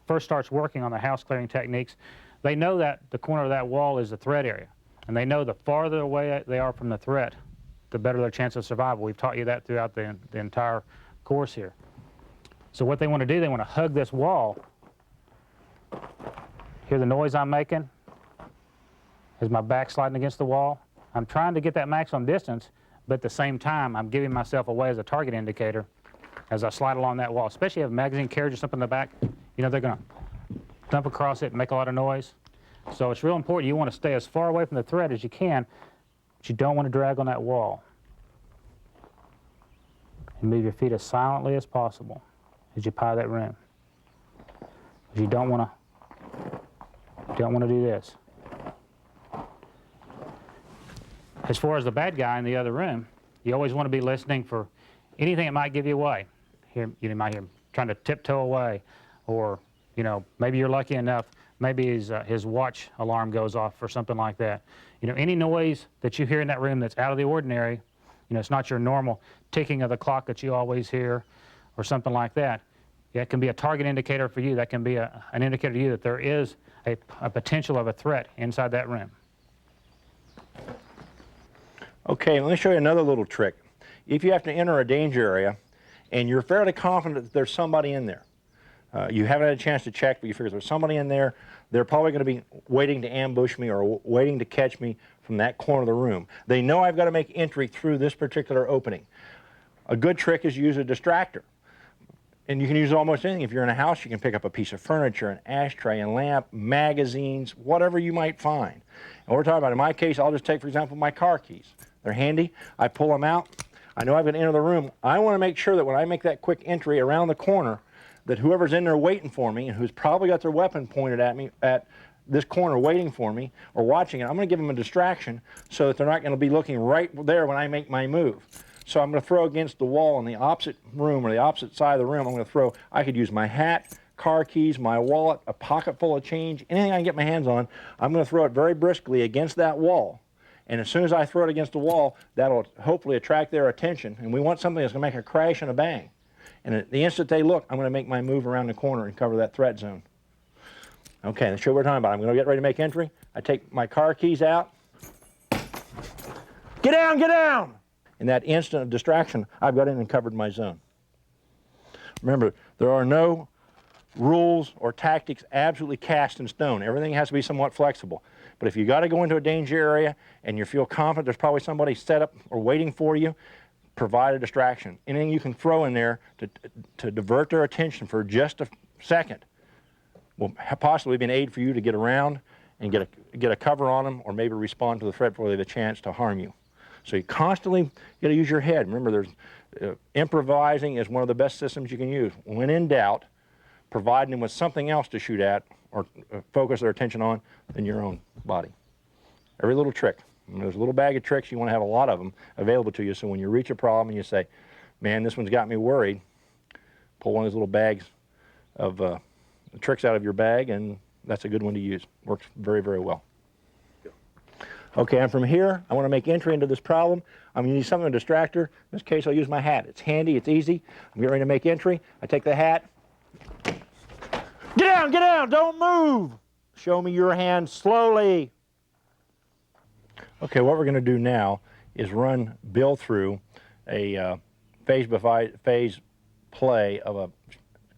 first starts working on the house clearing techniques, they know that the corner of that wall is the threat area. And they know the farther away they are from the threat, the better their chance of survival. We've taught you that throughout the entire course here. So what they want to do, they want to hug this wall. Hear the noise I'm making? Is my back sliding against the wall? I'm trying to get that maximum distance, but at the same time, I'm giving myself away as a target indicator as I slide along that wall. Especially if you have a magazine carriage or something in the back, they're going to thump across it and make a lot of noise. So it's real important. You want to stay as far away from the threat as you can, but you don't want to drag on that wall. And move your feet as silently as possible as you pie that room. Because you don't want to do this. As far as the bad guy in the other room, you always want to be listening for anything that might give you away. You might hear him trying to tiptoe away, or maybe you're lucky enough, maybe his watch alarm goes off or something like that. Any noise that you hear in that room that's out of the ordinary, it's not your normal ticking of the clock that you always hear or something like that. That can be a target indicator for you. That can be an indicator to you that there is a potential of a threat inside that room. Okay, let me show you another little trick. If you have to enter a danger area and you're fairly confident that there's somebody in there, you haven't had a chance to check, but you figure there's somebody in there, they're probably going to be waiting to ambush me or waiting to catch me from that corner of the room. They know I've got to make entry through this particular opening. A good trick is use a distractor. And you can use almost anything. If you're in a house, you can pick up a piece of furniture, an ashtray, a lamp, magazines, whatever you might find. And we're talking about, in my case, I'll just take, for example, my car keys. They're handy. I pull them out. I know I've got to enter the room. I want to make sure that when I make that quick entry around the corner, that whoever's in there waiting for me and who's probably got their weapon pointed at me, this corner waiting for me or watching it, I'm going to give them a distraction so that they're not going to be looking right there when I make my move. So I'm going to throw against the wall in the opposite room or the opposite side of the room. I'm going to throw, I could use my hat, car keys, my wallet, a pocket full of change, anything I can get my hands on. I'm going to throw it very briskly against that wall. And as soon as I throw it against the wall, that'll hopefully attract their attention. And we want something that's going to make a crash and a bang. And at the instant they look, I'm going to make my move around the corner and cover that threat zone. Okay, let's show what we're talking about. I'm going to get ready to make entry. I take my car keys out. Get down, get down! In that instant of distraction, I've got in and covered my zone. Remember, there are no rules or tactics absolutely cast in stone. Everything has to be somewhat flexible. But if you got to go into a danger area and you feel confident there's probably somebody set up or waiting for you, provide a distraction. Anything you can throw in there to divert their attention for just a second will possibly be an aid for you to get around and get a cover on them or maybe respond to the threat before they have a chance to harm you. So you constantly got to use your head. Remember, improvising is one of the best systems you can use. When in doubt, providing them with something else to shoot at or focus their attention on than your own body. Every little trick. There's a little bag of tricks. You want to have a lot of them available to you, so when you reach a problem and you say, man, this one's got me worried, pull one of those little bags of tricks out of your bag, and that's a good one to use. Works very, very well. Okay, and from here, I want to make entry into this problem. I'm going to use something to distract her. In this case, I'll use my hat. It's handy, it's easy. I'm getting ready to make entry. I take the hat. Get down, don't move. Show me your hand slowly. Okay, what we're going to do now is run Bill through a phase play of a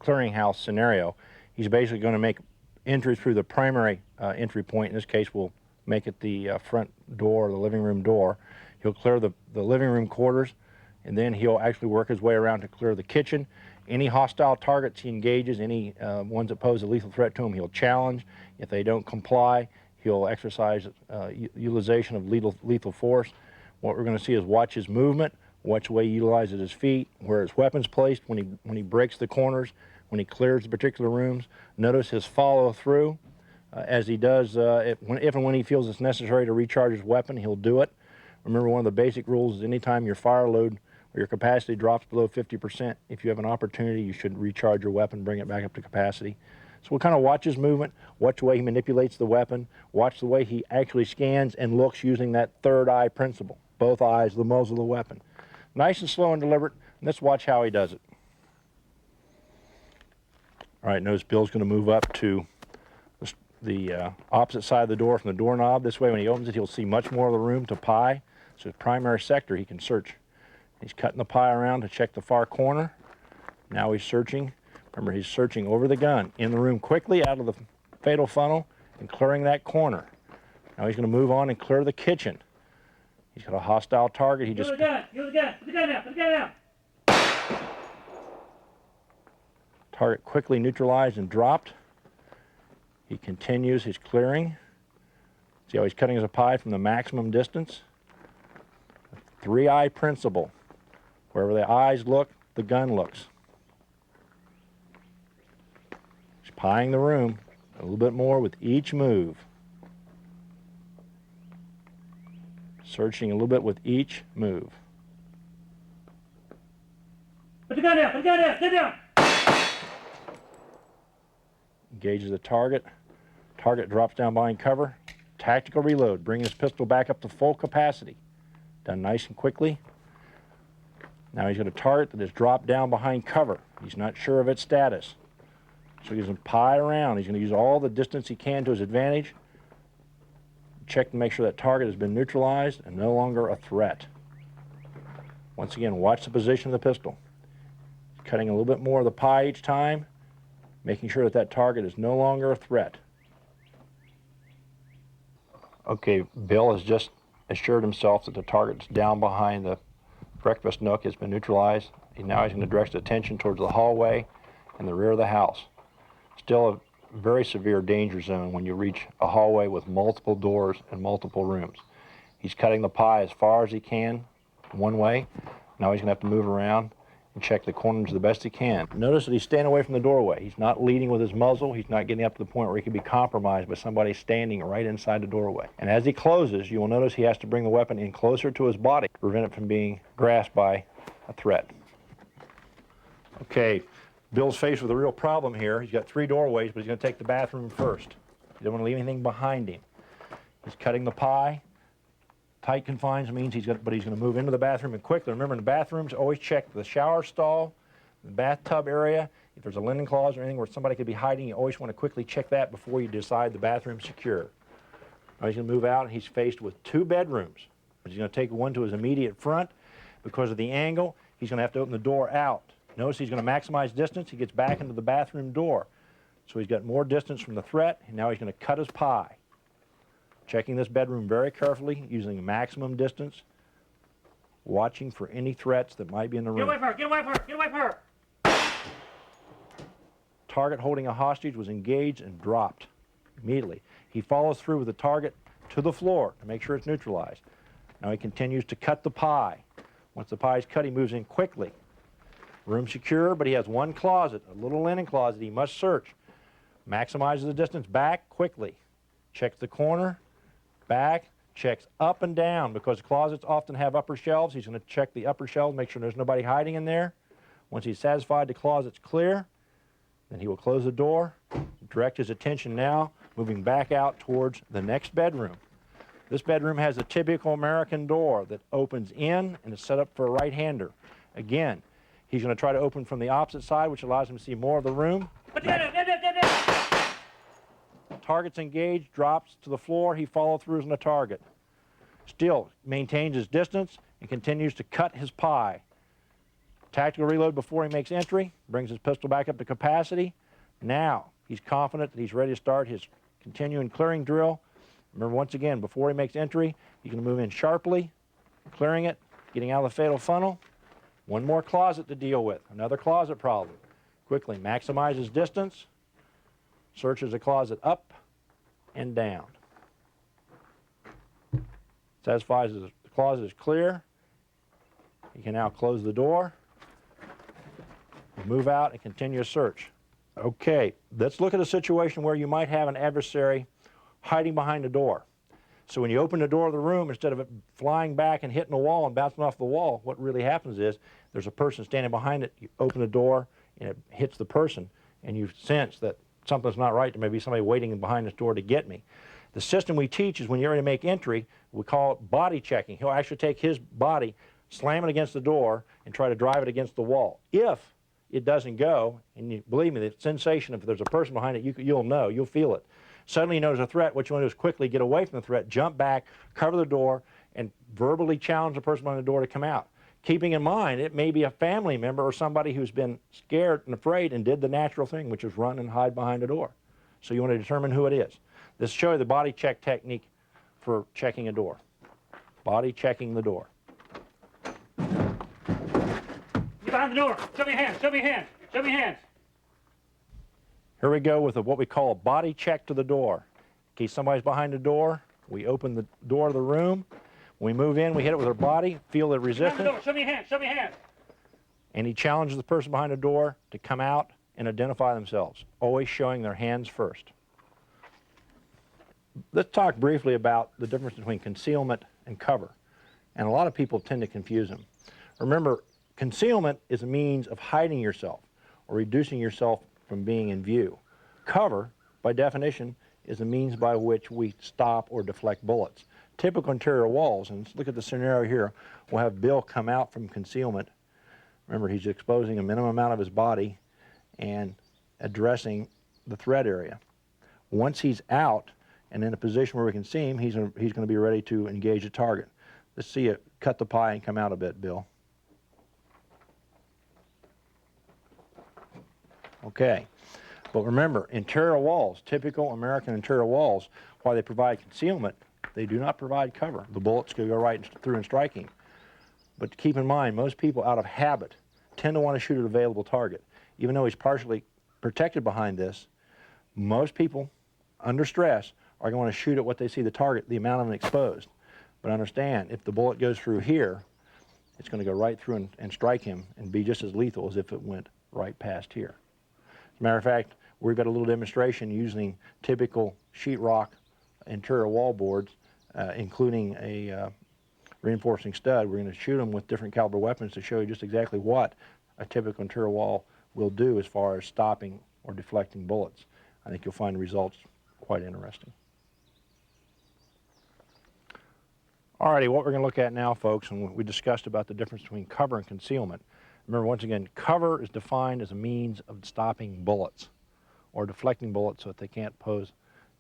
clearinghouse scenario. He's basically going to make entry through the primary entry point. In this case, we'll make it the front door, the living room door. He'll clear the living room quarters, and then he'll actually work his way around to clear the kitchen. Any hostile targets he engages, any ones that pose a lethal threat to him, he'll challenge. If they don't comply, he'll exercise utilization of lethal force. What we're going to see is watch his movement, watch the way he utilizes his feet, where his weapon's placed when he breaks the corners, when he clears the particular rooms. Notice his follow through. As he does, if and when he feels it's necessary to recharge his weapon, he'll do it. Remember, one of the basic rules is anytime your fire load or your capacity drops below 50%, if you have an opportunity, you should recharge your weapon, bring it back up to capacity. So we'll kind of watch his movement, watch the way he manipulates the weapon, watch the way he actually scans and looks using that third eye principle. Both eyes, the muzzle of the weapon. Nice and slow and deliberate, and let's watch how he does it. All right, notice Bill's going to move up to the opposite side of the door from the doorknob. This way, when he opens it, he'll see much more of the room to pie. So his primary sector, he can search. He's cutting the pie around to check the far corner. Now he's searching. Remember, he's searching over the gun, in the room quickly, out of the fatal funnel, and clearing that corner. Now he's going to move on and clear the kitchen. He's got a hostile target. He just... Use the gun! Use the gun! Put the gun out! Put the gun out! Target quickly neutralized and dropped. He continues his clearing. See how he's cutting his pie from the maximum distance? Three-eye principle. Wherever the eyes look, the gun looks. He's pieing the room a little bit more with each move. Searching a little bit with each move. Put the gun out! Put the gun out! Get down! Engages the target. Target drops down behind cover. Tactical reload. Bring his pistol back up to full capacity. Done nice and quickly. Now he's got a target that has dropped down behind cover. He's not sure of its status. So he's going to pie around. He's going to use all the distance he can to his advantage. Check to make sure that target has been neutralized and no longer a threat. Once again, watch the position of the pistol. Cutting a little bit more of the pie each time, making sure that that target is no longer a threat. Okay, Bill has just assured himself that the target's down behind the breakfast nook has been neutralized. Now he's going to direct his attention towards the hallway and the rear of the house. Still a very severe danger zone when you reach a hallway with multiple doors and multiple rooms. He's cutting the pie as far as he can one way. Now he's going to have to move around and check the corners the best he can. Notice that he's staying away from the doorway. He's not leading with his muzzle. He's not getting up to the point where he can be compromised by somebody standing right inside the doorway. And as he closes, you will notice he has to bring the weapon in closer to his body to prevent it from being grasped by a threat. Okay, Bill's faced with a real problem here. He's got 3 doorways, but he's going to take the bathroom first. He doesn't want to leave anything behind him. He's cutting the pie. Tight confines means he's going to move into the bathroom and quickly. Remember, in the bathrooms, always check the shower stall, the bathtub area. If there's a linen closet or anything where somebody could be hiding, you always want to quickly check that before you decide the bathroom's secure. Now he's going to move out, and he's faced with 2 bedrooms. He's going to take one to his immediate front. Because of the angle, he's going to have to open the door out. Notice he's going to maximize distance. He gets back into the bathroom door. So he's got more distance from the threat, and now he's going to cut his pie. Checking this bedroom very carefully, using maximum distance, watching for any threats that might be in the room. Get away from her! Get away from her! Get away from her! Target holding a hostage was engaged and dropped immediately. He follows through with the target to the floor to make sure it's neutralized. Now he continues to cut the pie. Once the pie is cut, he moves in quickly. Room secure, but he has 1 closet, a little linen closet he must search. Maximizes the distance back quickly. Checks the corner, back, checks up and down. Because closets often have upper shelves, he's going to check the upper shelves, make sure there's nobody hiding in there. Once he's satisfied the closet's clear, then he will close the door, direct his attention now, moving back out towards the next bedroom. This bedroom has a typical American door that opens in and is set up for a right-hander. Again, he's going to try to open from the opposite side, which allows him to see more of the room. Target's engaged, drops to the floor. He follow-throughs on the target. Still maintains his distance and continues to cut his pie. Tactical reload before he makes entry, brings his pistol back up to capacity. Now he's confident that he's ready to start his continuing clearing drill. Remember, once again, before he makes entry, he's going to move in sharply, clearing it, getting out of the fatal funnel. 1 more closet to deal with, another closet problem. Quickly maximizes distance, searches the closet up and down. Satisfies the closet is clear. He can now close the door, move out, and continue a search. Okay, let's look at a situation where you might have an adversary hiding behind a door. So when you open the door of the room, instead of it flying back and hitting the wall and bouncing off the wall, what really happens is there's a person standing behind it. You open the door and it hits the person, and you sense that something's not right. There may be somebody waiting behind this door to get me. The system we teach is when you're ready to make entry, we call it body checking. He'll actually take his body, slam it against the door, and try to drive it against the wall. If it doesn't go, and believe me, the sensation, if there's a person behind it, you'll know, you'll feel it. Suddenly you know there's a threat. What you want to do is quickly get away from the threat, jump back, cover the door, and verbally challenge the person behind the door to come out. Keeping in mind, it may be a family member or somebody who's been scared and afraid and did the natural thing, which is run and hide behind a door. So you want to determine who it is. This shows you the body check technique for checking a door. Body checking the door. Get behind the door! Show me your hands! Show me your hands! Show me your hands! Here we go with what we call a body check to the door. In case somebody's behind the door, we open the door of the room. When we move in, we hit it with our body, feel the resistance. Show me your hands! Show me your hands! And he challenges the person behind the door to come out and identify themselves, always showing their hands first. Let's talk briefly about the difference between concealment and cover. And a lot of people tend to confuse them. Remember, concealment is a means of hiding yourself or reducing yourself from being in view. Cover, by definition, is a means by which we stop or deflect bullets. Typical interior walls, and let's look at the scenario here, we'll have Bill come out from concealment. Remember, he's exposing a minimum amount of his body and addressing the threat area. Once he's out and in a position where we can see him, he's going to be ready to engage a target. Let's see it cut the pie and come out a bit, Bill. Okay, but remember, interior walls, typical American interior walls, while they provide concealment, they do not provide cover. The bullets could go right through and strike him. But keep in mind, most people out of habit tend to want to shoot at an available target. Even though he's partially protected behind this, most people, under stress, are going to shoot at what they see the target, the amount of it exposed. But understand, if the bullet goes through here it's going to go right through and strike him and be just as lethal as if it went right past here. As a matter of fact, we've got a little demonstration using typical sheetrock interior wall boards, including a reinforcing stud. We're going to shoot them with different caliber weapons to show you just exactly what a typical interior wall will do as far as stopping or deflecting bullets. I think you'll find the results quite interesting. Alrighty, what we're going to look at now, folks, and we discussed about the difference between cover and concealment. Remember, once again, cover is defined as a means of stopping bullets or deflecting bullets so that they can't pose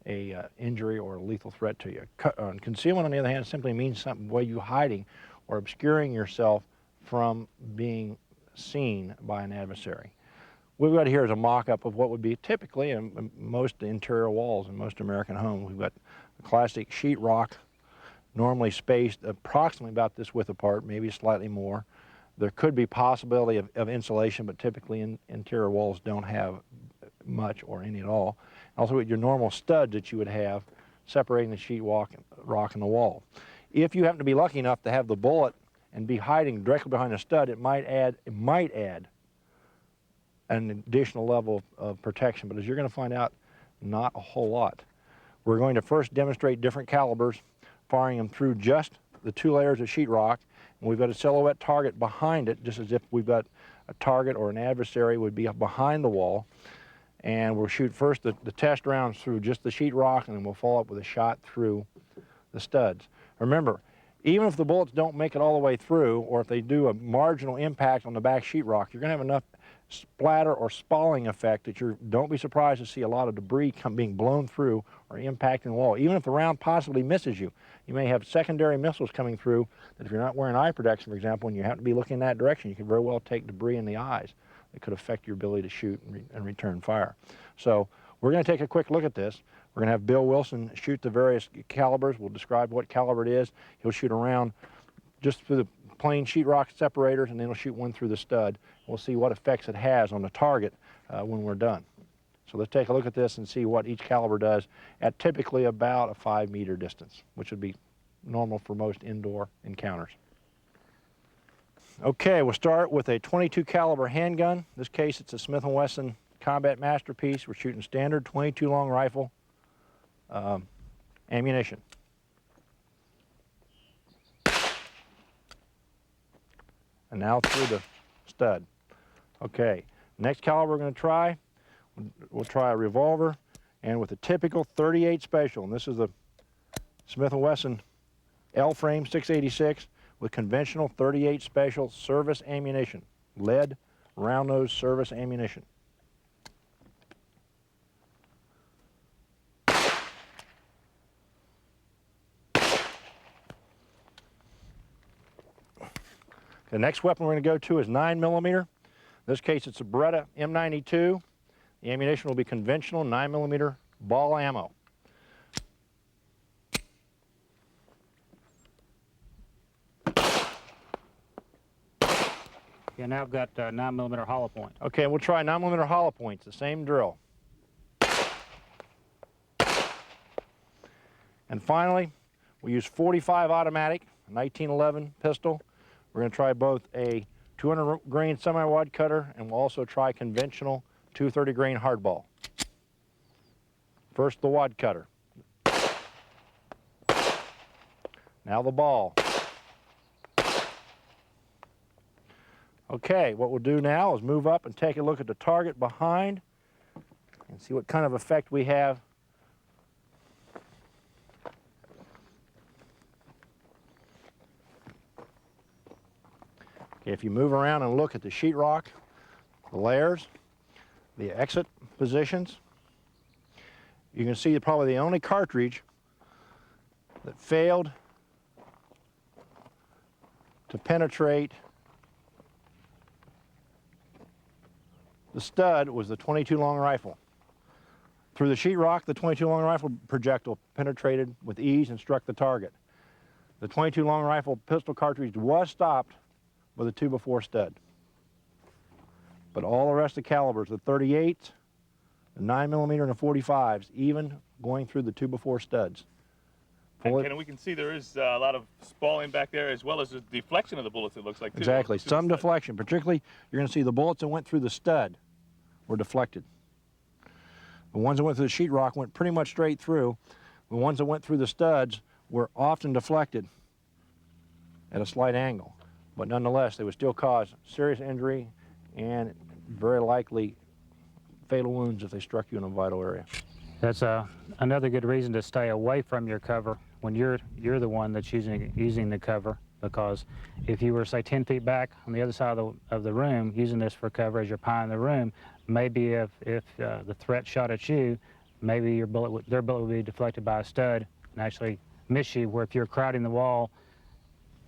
a injury or a lethal threat to you. Concealment, on the other hand, simply means some way you hiding or obscuring yourself from being seen by an adversary. What we've got here is a mock-up of what would be typically in most interior walls in most American homes. We've got a classic sheetrock, normally spaced approximately about this width apart, maybe slightly more. There could be possibility of insulation, but typically interior walls don't have much or any at all. Also with your normal studs that you would have separating the sheetrock and the wall. If you happen to be lucky enough to have the bullet and be hiding directly behind the stud, it might add an additional level of protection, but as you're going to find out, not a whole lot. We're going to first demonstrate different calibers, firing them through just the 2 layers of sheetrock, and we've got a silhouette target behind it, just as if we've got a target or an adversary would be behind the wall. And we'll shoot first the test rounds through just the sheetrock, and then we'll follow up with a shot through the studs. Remember, even if the bullets don't make it all the way through, or if they do a marginal impact on the back sheetrock, you're going to have enough splatter or spalling effect that don't be surprised to see a lot of debris being blown through or impacting the wall. Even if the round possibly misses you, you may have secondary missiles coming through that if you're not wearing eye protection, for example, and you happen to be looking in that direction, you could very well take debris in the eyes. It could affect your ability to shoot and return fire. So we're going to take a quick look at this. We're going to have Bill Wilson shoot the various calibers. We'll describe what caliber it is. He'll shoot around just through the plain sheetrock separators, and then he'll shoot one through the stud. We'll see what effects it has on the target when we're done. So let's take a look at this and see what each caliber does at typically about a 5-meter distance, which would be normal for most indoor encounters. Okay, we'll start with a .22 caliber handgun. In this case, it's a Smith & Wesson Combat Masterpiece. We're shooting standard .22 long rifle ammunition. And now through the stud. Okay, next caliber we're going to try, we'll try a revolver, and with a typical .38 special. And this is the Smith & Wesson L-frame 686. With conventional .38 special service ammunition, lead round nose service ammunition. The next weapon we're going to go to is 9mm. In this case, it's a Beretta M92. The ammunition will be conventional 9mm ball ammo. Yeah, now I've got 9mm hollow point. Okay, we'll try 9mm hollow points, the same drill. And finally, we use .45 automatic, 1911 pistol. We're going to try both a 200 grain semi-wad cutter, and we'll also try conventional 230 grain hardball. First, the wad cutter. Now the ball. Okay, what we'll do now is move up and take a look at the target behind and see what kind of effect we have. Okay, if you move around and look at the sheetrock, the layers, the exit positions, you can see probably the only cartridge that failed to penetrate the stud was the .22 long rifle. Through the sheetrock, the .22 long rifle projectile penetrated with ease and struck the target. The .22 long rifle pistol cartridge was stopped with a 2x4 stud. But all the rest of the calibers, the .38s, the 9mm, and the .45s, even going through the 2x4 studs, pull it. And we can see there is a lot of spalling back there, as well as the deflection of the bullets, it looks like, too. Exactly. To the Some stud. deflection. Particularly, you're going to see the bullets that went through the stud were deflected. The ones that went through the sheetrock went pretty much straight through. The ones that went through the studs were often deflected at a slight angle. But nonetheless, they would still cause serious injury and very likely fatal wounds if they struck you in a vital area. That's another good reason to stay away from your cover when you're the one that's using the cover, because if you were, say, 10 feet back on the other side of the room using this for cover as you're pieing the room, maybe if the threat shot at you, maybe their bullet would be deflected by a stud and actually miss you, where if you're crowding the wall,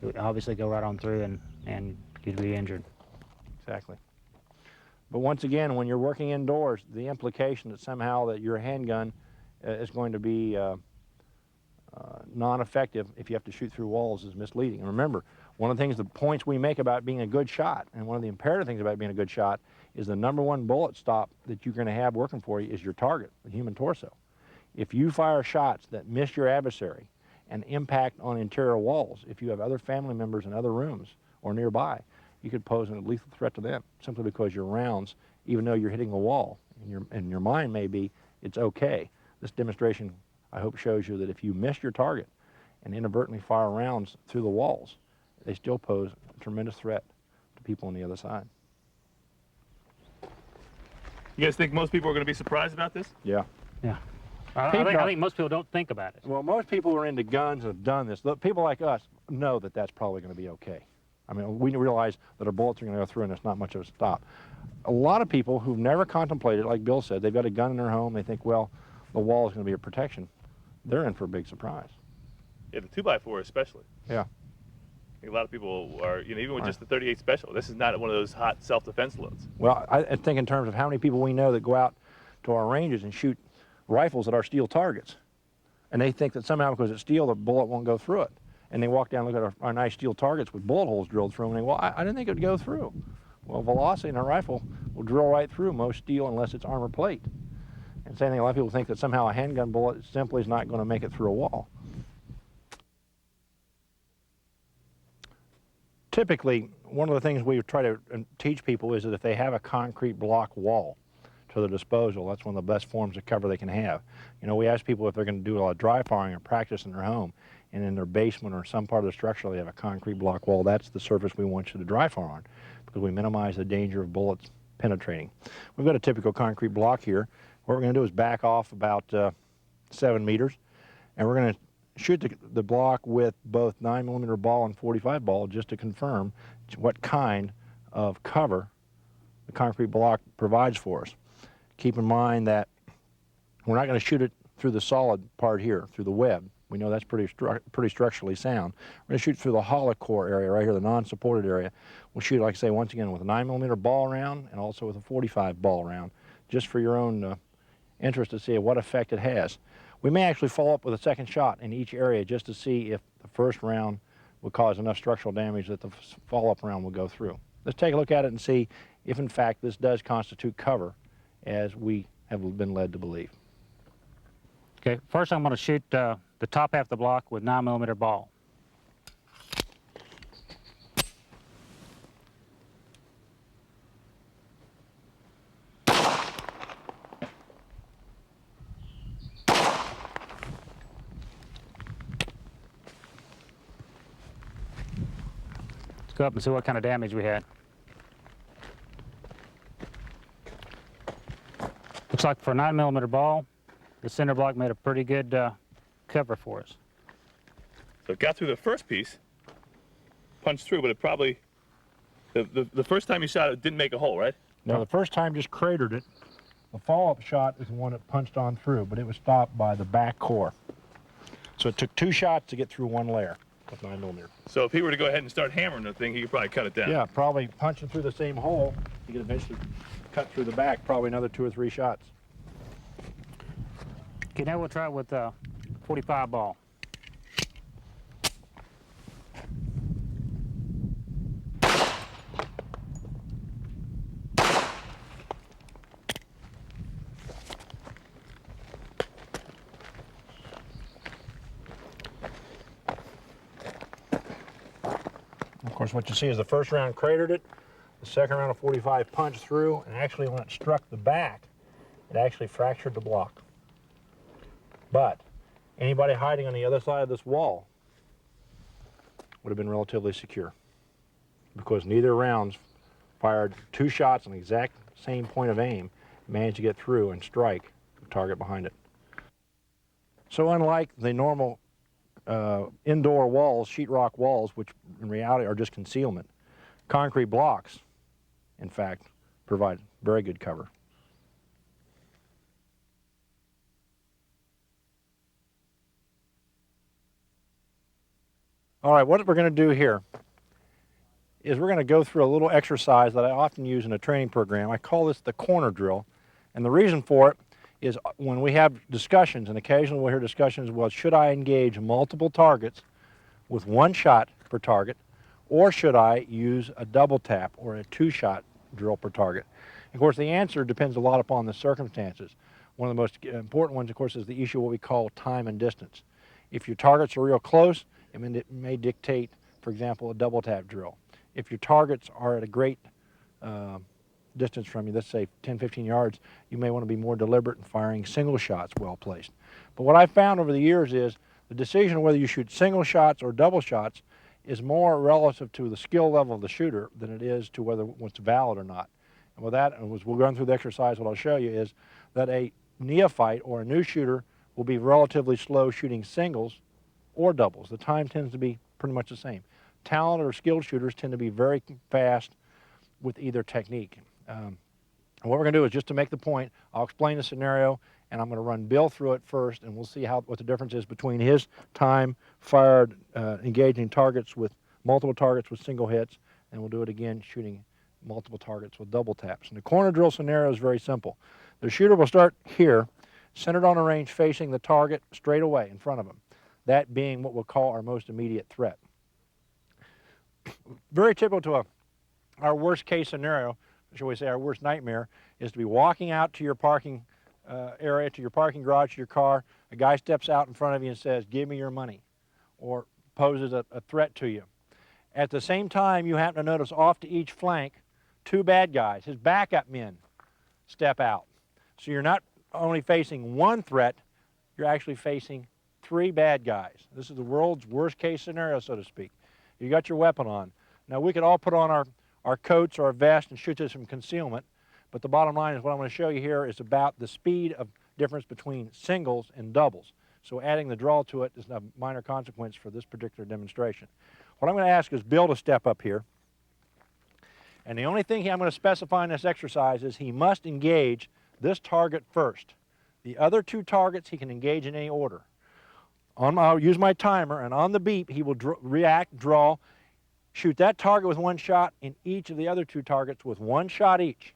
it would obviously go right on through and you'd be injured. Exactly. But once again, when you're working indoors, the implication that somehow that your handgun is going to be non-effective if you have to shoot through walls is misleading. And remember, one of the things, the points we make about being a good shot, and one of the imperative things about being a good shot, is the #1 bullet stop that you're going to have working for you is your target, the human torso. If you fire shots that miss your adversary and impact on interior walls, if you have other family members in other rooms or nearby, you could pose a lethal threat to them simply because your rounds, even though you're hitting a wall, and your mind may be, it's okay. This demonstration, I hope, shows you that if you miss your target and inadvertently fire rounds through the walls, they still pose a tremendous threat to people on the other side. You guys think most people are going to be surprised about this? Yeah. Yeah. I think most people don't think about it. Well, most people who are into guns and have done this, people like us know that that's probably going to be okay. I mean, we realize that our bullets are going to go through and it's not much of a stop. A lot of people who've never contemplated, like Bill said, they've got a gun in their home, they think, well, the wall is going to be a protection. They're in for a big surprise. Yeah, the 2x4 especially. Yeah. I think a lot of people are, even with just the 38 Special, this is not one of those hot self-defense loads. Well, I think in terms of how many people we know that go out to our ranges and shoot rifles at our steel targets, and they think that somehow because it's steel, the bullet won't go through it. And they walk down and look at our nice steel targets with bullet holes drilled through them, and they, well, I didn't think it would go through. Well, velocity in a rifle will drill right through most steel unless it's armor plate. And same thing, a lot of people think that somehow a handgun bullet simply is not going to make it through a wall. Typically, one of the things we try to teach people is that if they have a concrete block wall to their disposal, that's one of the best forms of cover they can have. We ask people if they're going to do a lot of dry firing or practice in their home, and in their basement or some part of the structure they have a concrete block wall. That's the surface we want you to dry fire on, because we minimize the danger of bullets penetrating. We've got a typical concrete block here. What we're going to do is back off about 7 meters, and we're going to shoot the block with both 9mm ball and .45 ball just to confirm what kind of cover the concrete block provides for us. Keep in mind that we're not going to shoot it through the solid part here, through the web. We know that's pretty structurally sound. We're going to shoot through the hollow core area right here, the non-supported area. We'll shoot, like I say, once again with a 9mm ball round and also with a .45 ball round, just for your own interest to see what effect it has. We may actually follow up with a second shot in each area just to see if the first round will cause enough structural damage that the follow-up round will go through. Let's take a look at it and see if, in fact, this does constitute cover, as we have been led to believe. Okay, first I'm going to shoot the top half of the block with 9mm ball. Let's go up and see what kind of damage we had. Looks like for a 9mm ball, the center block made a pretty good cover for us. So it got through the first piece, punched through, but it probably, the first time you shot it didn't make a hole, right? No, the first time just cratered it. The follow-up shot is the one that punched on through, but it was stopped by the back core. So it took 2 shots to get through 1 layer with 9mm. So if he were to go ahead and start hammering the thing, he could probably cut it down. Yeah, probably punching through the same hole, you could eventually cut through the back, probably another 2 or 3 shots. Okay, now we'll try it with 45 ball. Of course, what you see is the first round cratered it, the second round of 45 punched through, and actually when it struck the back, it actually fractured the block. But anybody hiding on the other side of this wall would have been relatively secure, because neither rounds fired 2 shots on the exact same point of aim, managed to get through and strike the target behind it. So unlike the normal indoor walls, sheetrock walls, which in reality are just concealment, concrete blocks, in fact, provide very good cover. All right, what we're going to do here is we're going to go through a little exercise that I often use in a training program. I call this the corner drill, and the reason for it is when we have discussions, and occasionally we'll hear discussions, well, should I engage multiple targets with 1 shot per target, or should I use a double tap or a 2-shot drill per target? Of course, the answer depends a lot upon the circumstances. One of the most important ones, of course, is the issue of what we call time and distance. If your targets are real close, it may dictate, for example, a double tap drill. If your targets are at a great distance from you, let's say 10, 15 yards, you may want to be more deliberate in firing single shots well placed. But what I've found over the years is the decision of whether you shoot single shots or double shots is more relative to the skill level of the shooter than it is to whether it's valid or not. And with that, as we'll go through the exercise, what I'll show you is that a neophyte or a new shooter will be relatively slow shooting singles or doubles. The time tends to be pretty much the same. Talented or skilled shooters tend to be very fast with either technique. And what we're going to do is, just to make the point, I'll explain the scenario, and I'm going to run Bill through it first, and we'll see what the difference is between his time fired engaging targets with multiple targets with single hits, and we'll do it again shooting multiple targets with double taps. And the corner drill scenario is very simple. The shooter will start here, centered on a range facing the target straight away in front of him, that being what we'll call our most immediate threat. Very typical to our worst case scenario, shall we say our worst nightmare, is to be walking out to your parking area, to your parking garage, to your car. A guy steps out in front of you and says, "Give me your money," or poses a threat to you. At the same time, you happen to notice off to each flank 2 bad guys, his backup men, step out. So you're not only facing 1 threat, you're actually facing 3 bad guys. This is the world's worst case scenario, so to speak. You got your weapon on. Now, we could all put on our coats or our vest and shoot this from concealment, but the bottom line is what I'm going to show you here is about the speed of difference between singles and doubles. So adding the draw to it is a minor consequence for this particular demonstration. What I'm going to ask is Bill to step up here, and the only thing I'm going to specify in this exercise is he must engage this target first. The other 2 targets he can engage in any order. I'll use my timer, and on the beep he will react, draw, shoot that target with 1 shot, and each of the other 2 targets with 1 shot each.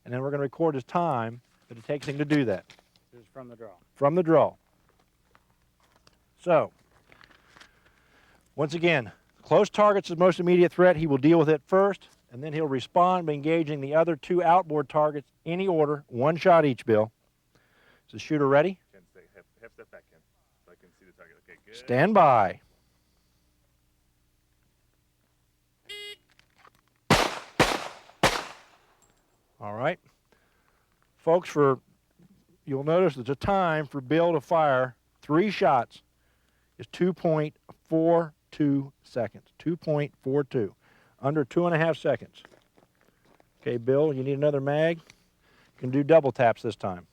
And then we're going to record his time that it takes him to do that. This is from the draw. From the draw. So, once again, close target's his most immediate threat. He will deal with it first, and then he'll respond by engaging the other 2 outboard targets, any order, 1 shot each, Bill. Is the shooter ready? Ken, half step back, Ken, so I can see the target. Okay, good. Stand by. All right. Folks, you'll notice that the time for Bill to fire 3 shots is 2.42 seconds. 2.42. Under 2.5 seconds. Okay, Bill, you need another mag? You can do double taps this time.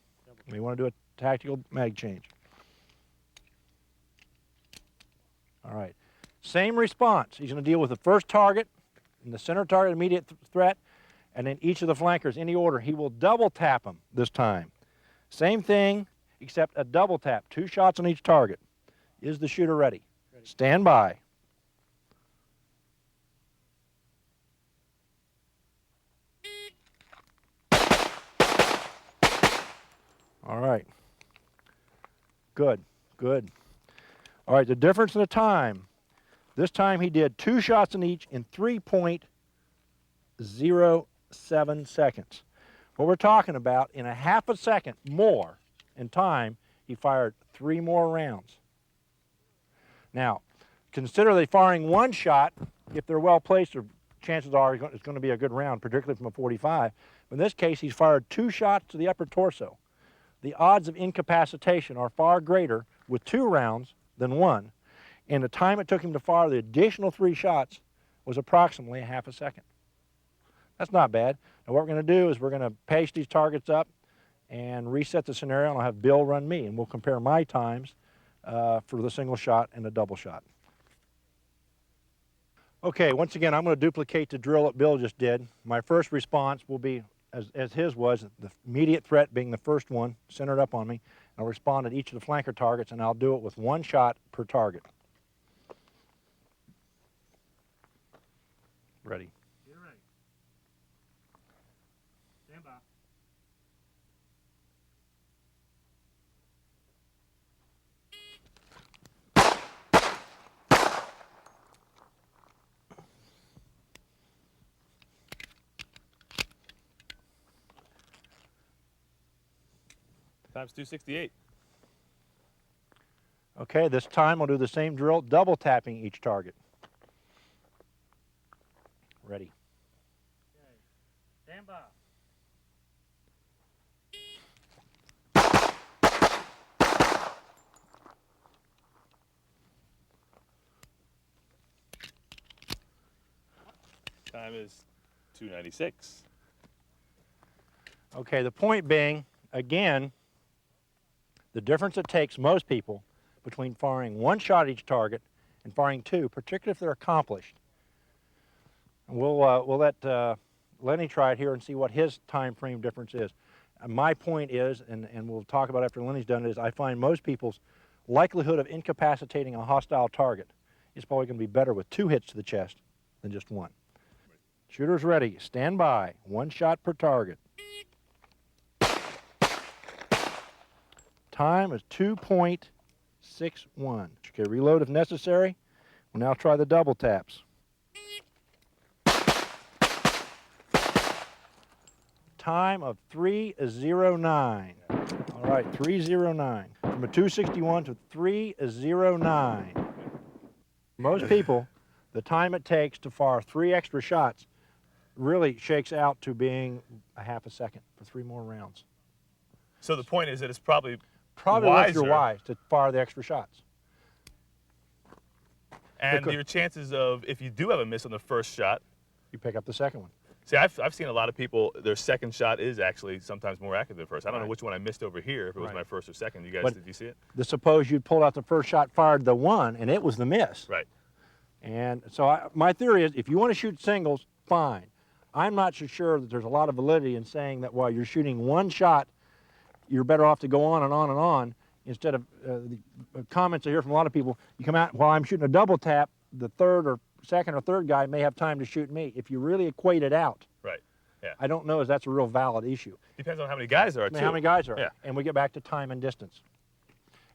You want to do a tactical mag change. All right. Same response. He's going to deal with the first target, and the center target, immediate threat, and then each of the flankers, any order. He will double tap them this time. Same thing, except a double tap. 2 shots on each target. Is the shooter ready? Stand by. All right. Good, good. All right, the difference in the time. This time he did 2 shots in each in 3.07 seconds. What we're talking about, in a half a second more in time, he fired 3 more rounds. Now, consider they firing one shot. If they're well placed, their chances are it's going to be a good round, particularly from a 45. In this case, he's fired 2 shots to the upper torso. The odds of incapacitation are far greater with 2 rounds than 1, and the time it took him to fire the additional 3 shots was approximately a half a second. That's not bad. Now what we're going to do is we're going to paste these targets up and reset the scenario, and I'll have Bill run me, and we'll compare my times for the single shot and the double shot. Okay, once again, I'm going to duplicate the drill that Bill just did. My first response will be, as his was, the immediate threat being the first one, centered up on me. I'll respond at each of the flanker targets, and I'll do it with 1 shot per target. Ready. Get ready. Stand by. Time's 268. Okay, this time we'll do the same drill, double tapping each target. Ready. Okay. Stand by. Time is 296. Okay, the point being, again, the difference it takes most people between firing 1 shot at each target and firing 2, particularly if they're accomplished. And we'll let Lenny try it here and see what his time frame difference is. My point is, and we'll talk about after Lenny's done it, is I find most people's likelihood of incapacitating a hostile target is probably going to be better with 2 hits to the chest than just 1. Shooters ready, stand by, 1 shot per target. Time is 2.61. Okay, reload if necessary. We'll now try the double taps. Time of 3:09. All right, 3:09. From a 261 to 3:09. Most people, the time it takes to fire 3 extra shots really shakes out to being a half a second for 3 more rounds. So the point is that it's probably Worth your wiser. wise to fire the extra shots. And your chances of, if you do have a miss on the first shot, You pick up the second one. see, I've seen a lot of people, their second shot is actually sometimes more accurate than first. I don't know Right. which one I missed over here, if it was Right. my first or second. You guys, But- did you see it? Suppose you pulled out the first shot, fired the 1, and it was the miss. Right. And so my theory is, if you want to shoot singles, fine. I'm not so sure that there's a lot of validity in saying that while you're shooting 1 shot, you're better off to go on and on and on, instead of the comments I hear from a lot of people, you come out, while I'm shooting a double tap, the second or third guy may have time to shoot me. If you really equate it out, Right. Yeah. I don't know if that's a real valid issue. Depends on how many guys there are, I mean, too. how many guys are Yeah. And we get back to time and distance.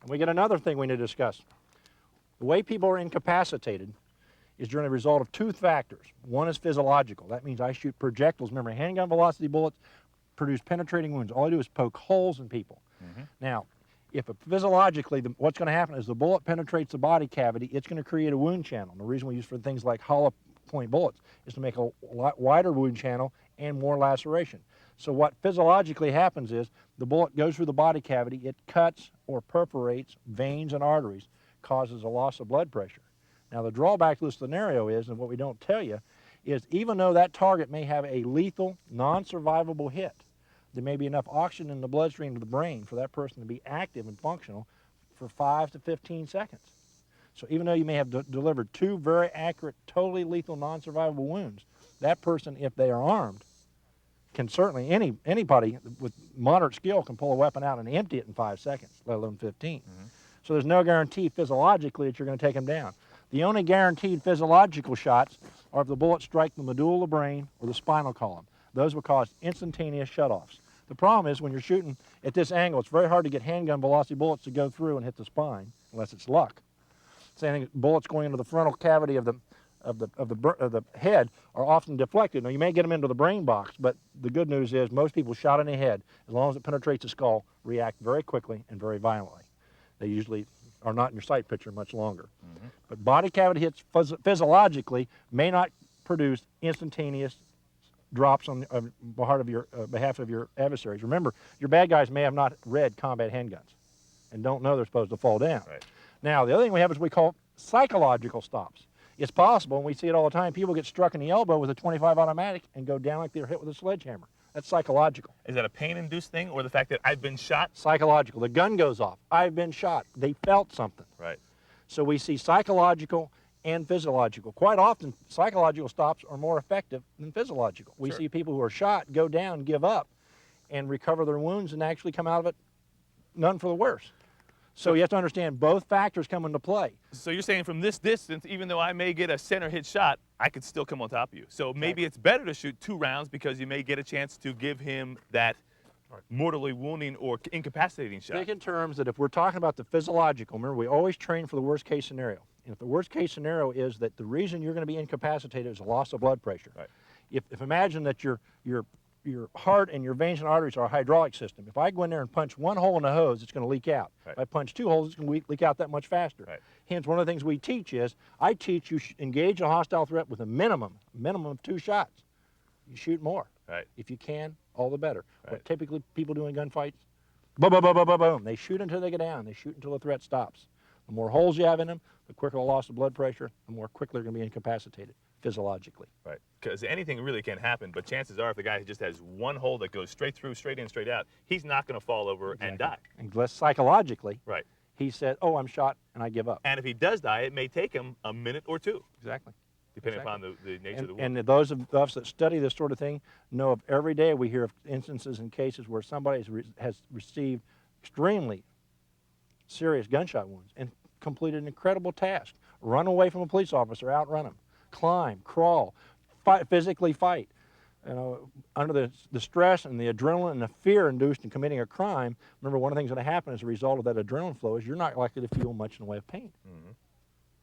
And we get another thing we need to discuss. The way people are incapacitated is during a result of 2 factors. One is physiological. That means I shoot projectiles. Remember, handgun velocity bullets produce penetrating wounds. All I do is poke holes in people. Now, if physiologically, what's going to happen is the bullet penetrates the body cavity, it's going to create a wound channel. And the reason we use for things like hollow point bullets is to make a lot wider wound channel and more laceration. So what physiologically happens is the bullet goes through the body cavity, it cuts or perforates veins and arteries, causes a loss of blood pressure. Now the drawback to this scenario is, and what we don't tell you, is even though that target may have a lethal, non-survivable hit, there may be enough oxygen in the bloodstream to the brain for that person to be active and functional for 5 to 15 seconds. So even though you may have delivered 2 very accurate, totally lethal, non-survivable wounds, that person, if they are armed, can certainly, anybody with moderate skill can pull a weapon out and empty it in 5 seconds, let alone 15. So there's no guarantee physiologically that you're going to take them down. The only guaranteed physiological shots are if the bullets strike the medulla of the brain or the spinal column. Those will cause instantaneous shutoffs. The problem is when you're shooting at this angle, it's very hard to get handgun velocity bullets to go through and hit the spine, unless it's luck. Saying bullets going into the frontal cavity of the head are often deflected. Now you may get them into the brain box, but the good news is most people shot in the head, as long as it penetrates the skull, react very quickly and very violently. They usually are not in your sight picture much longer. But body cavity hits physiologically may not produce instantaneous drops on behalf of your adversaries. Remember, your bad guys may have not read combat handguns and don't know they're supposed to fall down. Right. Now, the other thing we have is we call psychological stops. It's possible, and we see it all the time, people get struck in the elbow with a .25 automatic and go down like they're hit with a sledgehammer. That's psychological. Is that a pain-induced thing, or the fact that I've been shot? Psychological. The gun goes off. I've been shot. They felt something. Right. So we see psychological and physiological. Quite often, psychological stops are more effective than physiological. We Sure. see people who are shot go down, give up, and recover their wounds and actually come out of it none for the worse. So you have to understand both factors come into play. So you're saying from this distance, even though I may get a center hit shot, I could still come on top of you. So maybe it's better to shoot 2 rounds because you may get a chance to give him that mortally wounding or incapacitating shot. Think in terms that if we're talking about the physiological, remember we always train for the worst case scenario. And if the worst case scenario is that the reason you're going to be incapacitated is a loss of blood pressure. Right. If imagine that your heart and your veins and arteries are a hydraulic system. If I go in there and punch 1 hole in the hose, it's going to leak out. Right. If I punch 2 holes, it's going to leak out that much faster. Right. Hence, one of the things we teach is, I teach you engage a hostile threat with a minimum of 2 shots. You shoot more. Right. If you can, all the better. Right. What typically people do in gunfights, boom, boom, boom, boom, boom, boom. They shoot until they get down. They shoot until the threat stops. The more holes you have in them, the quicker the loss of blood pressure, the more quickly they're going to be incapacitated physiologically. Right. Because anything really can happen, but chances are if the guy just has 1 hole that goes straight through, straight in, straight out, he's not going to fall over and die. Unless psychologically, Right. he said, oh, I'm shot, and I give up. And if he does die, it may take him a minute or 2, Exactly. depending upon the nature of the wound. And those of us that study this sort of thing know of every day we hear of instances and cases where somebody has received extremely serious gunshot wounds and completed an incredible task. Run away from a police officer, outrun him, climb, crawl, physically fight. You know, under the stress and the adrenaline and the fear induced in committing a crime, remember one of the things that happen as a result of that adrenaline flow is you're not likely to feel much in the way of pain.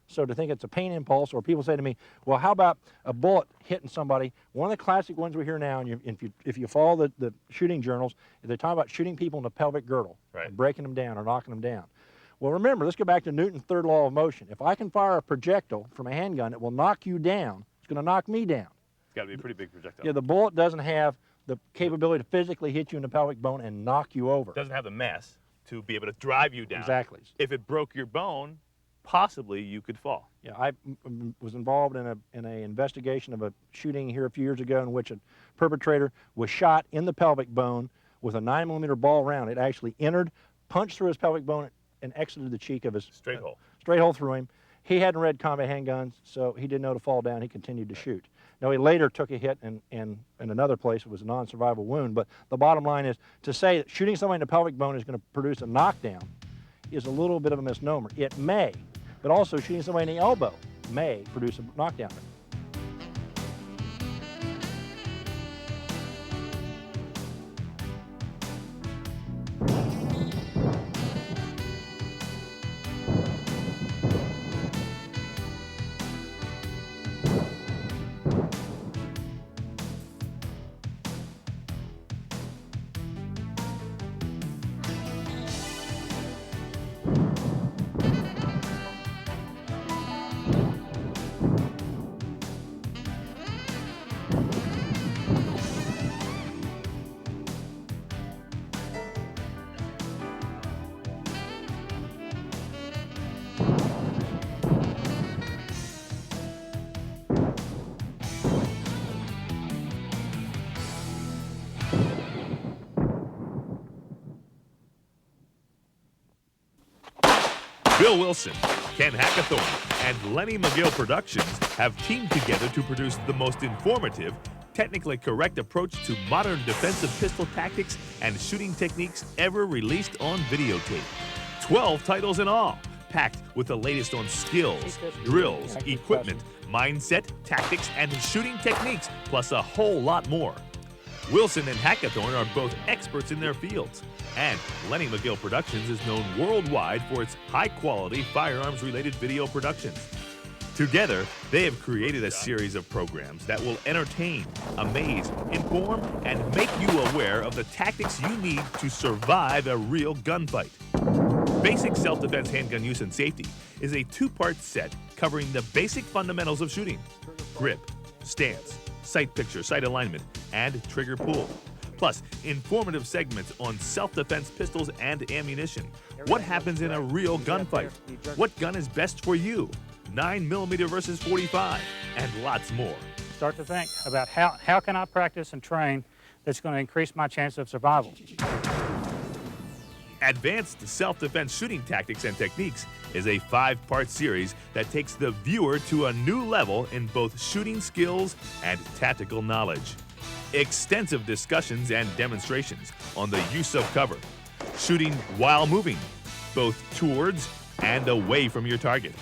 So to think it's a pain impulse, or people say to me, well, how about a bullet hitting somebody? One of the classic ones we hear now, and if you follow the shooting journals, they talk about shooting people in the pelvic girdle, Right. and breaking them down or knocking them down. Well, remember, let's go back to Newton's third law of motion. If I can fire a projectile from a handgun, it will knock you down. It's going to knock me down. It's got to be a pretty big projectile. Yeah, the bullet doesn't have the capability to physically hit you in the pelvic bone and knock you over. It doesn't have the mass to be able to drive you down. Exactly. If it broke your bone, possibly you could fall. Yeah, I was involved in an investigation of a shooting here a few years ago in which a perpetrator was shot in the pelvic bone with a 9mm ball round. It actually entered, punched through his pelvic bone, and exited the cheek of his Straight hole. Straight hole through him. He hadn't read combat handguns, so he didn't know to fall down. He continued to shoot. Now, he later took a hit in another place. It was a non-survivable wound. But the bottom line is to say that shooting somebody in the pelvic bone is going to produce a knockdown is a little bit of a misnomer. It may, but also shooting somebody in the elbow may produce a knockdown. Bill Wilson, Ken Hackathorn, and Lenny McGill Productions have teamed together to produce the most informative, technically correct approach to modern defensive pistol tactics and shooting techniques ever released on videotape. 12 titles in all, packed with the latest on skills, drills, equipment, mindset, tactics, and shooting techniques, plus a whole lot more. Wilson and Hackathorn are both experts in their fields, and Lenny McGill Productions is known worldwide for its high-quality firearms-related video productions. Together, they have created a series of programs that will entertain, amaze, inform, and make you aware of the tactics you need to survive a real gunfight. Basic Self-Defense Handgun Use and Safety is a two-part set covering the basic fundamentals of shooting: grip, stance, sight picture, sight alignment, and trigger pull. Plus, informative segments on self-defense pistols and ammunition. What happens in a real gunfight? What gun is best for you? 9mm versus 45, and lots more. Start to think about how can I practice and train that's going to increase my chance of survival. Advanced Self-Defense Shooting Tactics and Techniques is a 5-part series that takes the viewer to a new level in both shooting skills and tactical knowledge. Extensive discussions and demonstrations on the use of cover, shooting while moving, both towards and away from your target.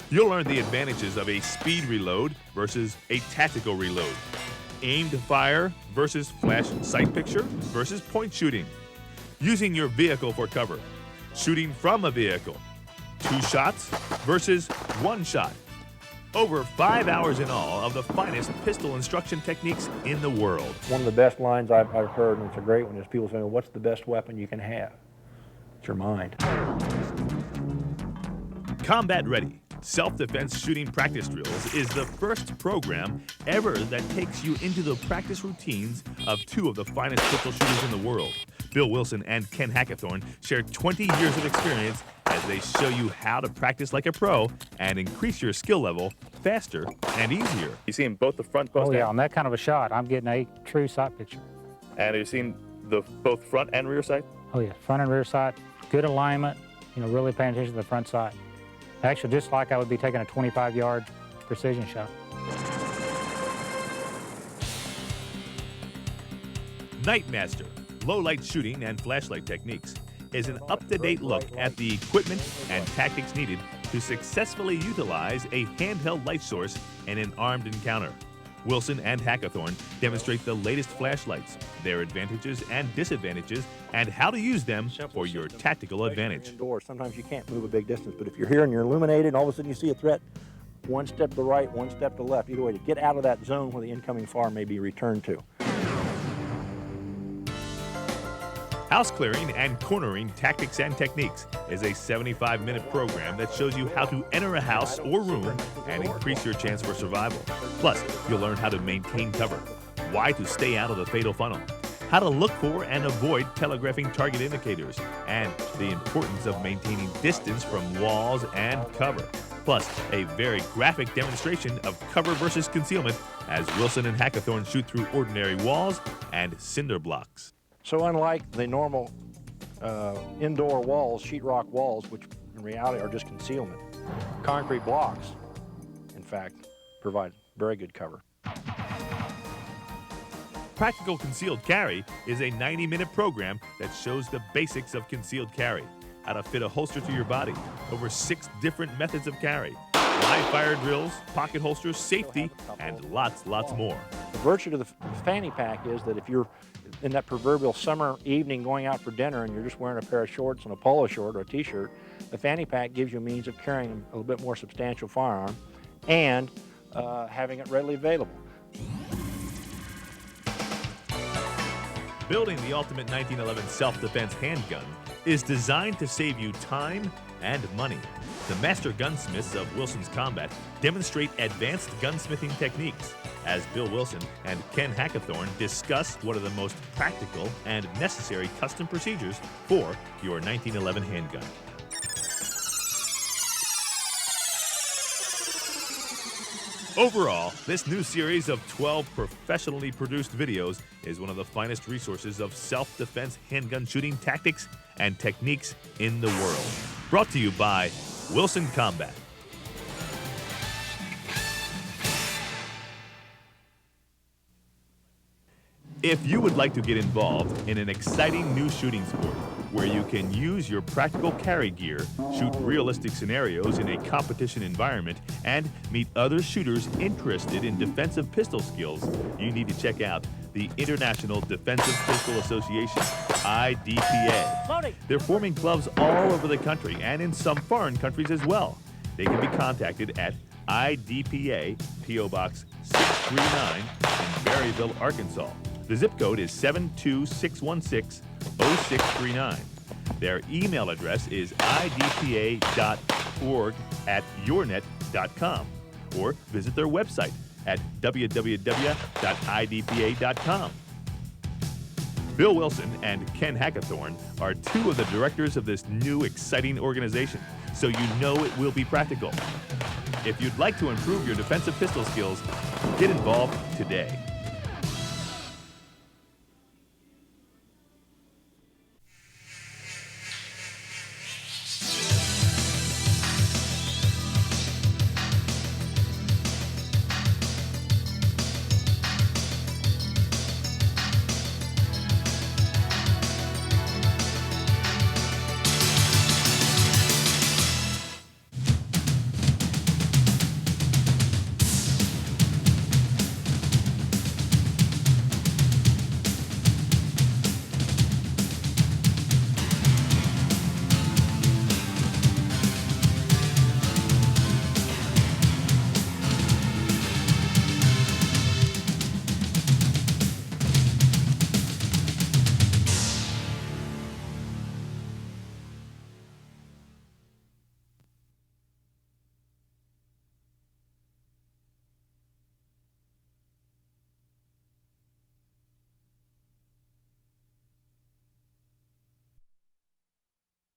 You'll learn the advantages of a speed reload versus a tactical reload, aimed fire versus flash sight picture versus point shooting, using your vehicle for cover, shooting from a vehicle, 2 shots versus 1 shot. Over 5 hours in all of the finest pistol instruction techniques in the world. One of the best lines I've heard, and it's a great one, is people saying, what's the best weapon you can have? It's your mind. Combat Ready Self-Defense Shooting Practice Drills is the first program ever that takes you into the practice routines of 2 of the finest pistol shooters in the world. Bill Wilson and Ken Hackathorn share 20 years of experience as they show you how to practice like a pro and increase your skill level faster and easier. You seeing both the front post Oh yeah, on that kind of a shot, I'm getting a true sight picture. and you're seeing the both front and rear sight? Oh yeah, front and rear sight, good alignment, really paying attention to the front sight. Actually, just like I would be taking a 25-yard precision shot. Nightmaster, low-light shooting and flashlight techniques, is an up-to-date look at the equipment and tactics needed to successfully utilize a handheld light source in an armed encounter. Wilson and Hackathorn demonstrate the latest flashlights, their advantages and disadvantages, and how to use them for your tactical advantage. Indoors, sometimes you can't move a big distance, but if you're here and you're illuminated and all of a sudden you see a threat, 1 step to the right, 1 step to the left, either way, to get out of that zone where the incoming fire may be returned to. House Clearing and Cornering Tactics and Techniques is a 75-minute program that shows you how to enter a house or room and increase your chance for survival. Plus, you'll learn how to maintain cover, why to stay out of the fatal funnel, how to look for and avoid telegraphing target indicators, and the importance of maintaining distance from walls and cover. Plus, a very graphic demonstration of cover versus concealment as Wilson and Hackathorn shoot through ordinary walls and cinder blocks. So unlike the normal indoor walls, sheetrock walls, which in reality are just concealment, concrete blocks, in fact, provide very good cover. Practical Concealed Carry is a 90-minute program that shows the basics of concealed carry, how to fit a holster to your body, over 6 different methods of carry, live fire drills, pocket holsters, safety, and lots more. The virtue of the fanny pack is that if you're in that proverbial summer evening going out for dinner and you're just wearing a pair of shorts and a polo short or a t-shirt, the fanny pack gives you a means of carrying a little bit more substantial firearm and having it readily available. Building the ultimate 1911 self-defense handgun is designed to save you time and money. The master gunsmiths of Wilson's Combat demonstrate advanced gunsmithing techniques as Bill Wilson and Ken Hackathorn discuss what are the most practical and necessary custom procedures for your 1911 handgun. Overall, this new series of 12 professionally produced videos is one of the finest resources of self-defense handgun shooting tactics and techniques in the world. Brought to you by Wilson Combat. If you would like to get involved in an exciting new shooting sport where you can use your practical carry gear, shoot realistic scenarios in a competition environment, and meet other shooters interested in defensive pistol skills, you need to check out the International Defensive Pistol Association, IDPA. They're forming clubs all over the country and in some foreign countries as well. They can be contacted at IDPA, P.O. Box 639 in Berryville, Arkansas. The zip code is 72616-0639. Their email address is idpa.org@yournet.com, or visit their website at www.idpa.com. Bill Wilson and Ken Hackathorn are two of the directors of this new exciting organization, so you know it will be practical. If you'd like to improve your defensive pistol skills, get involved today.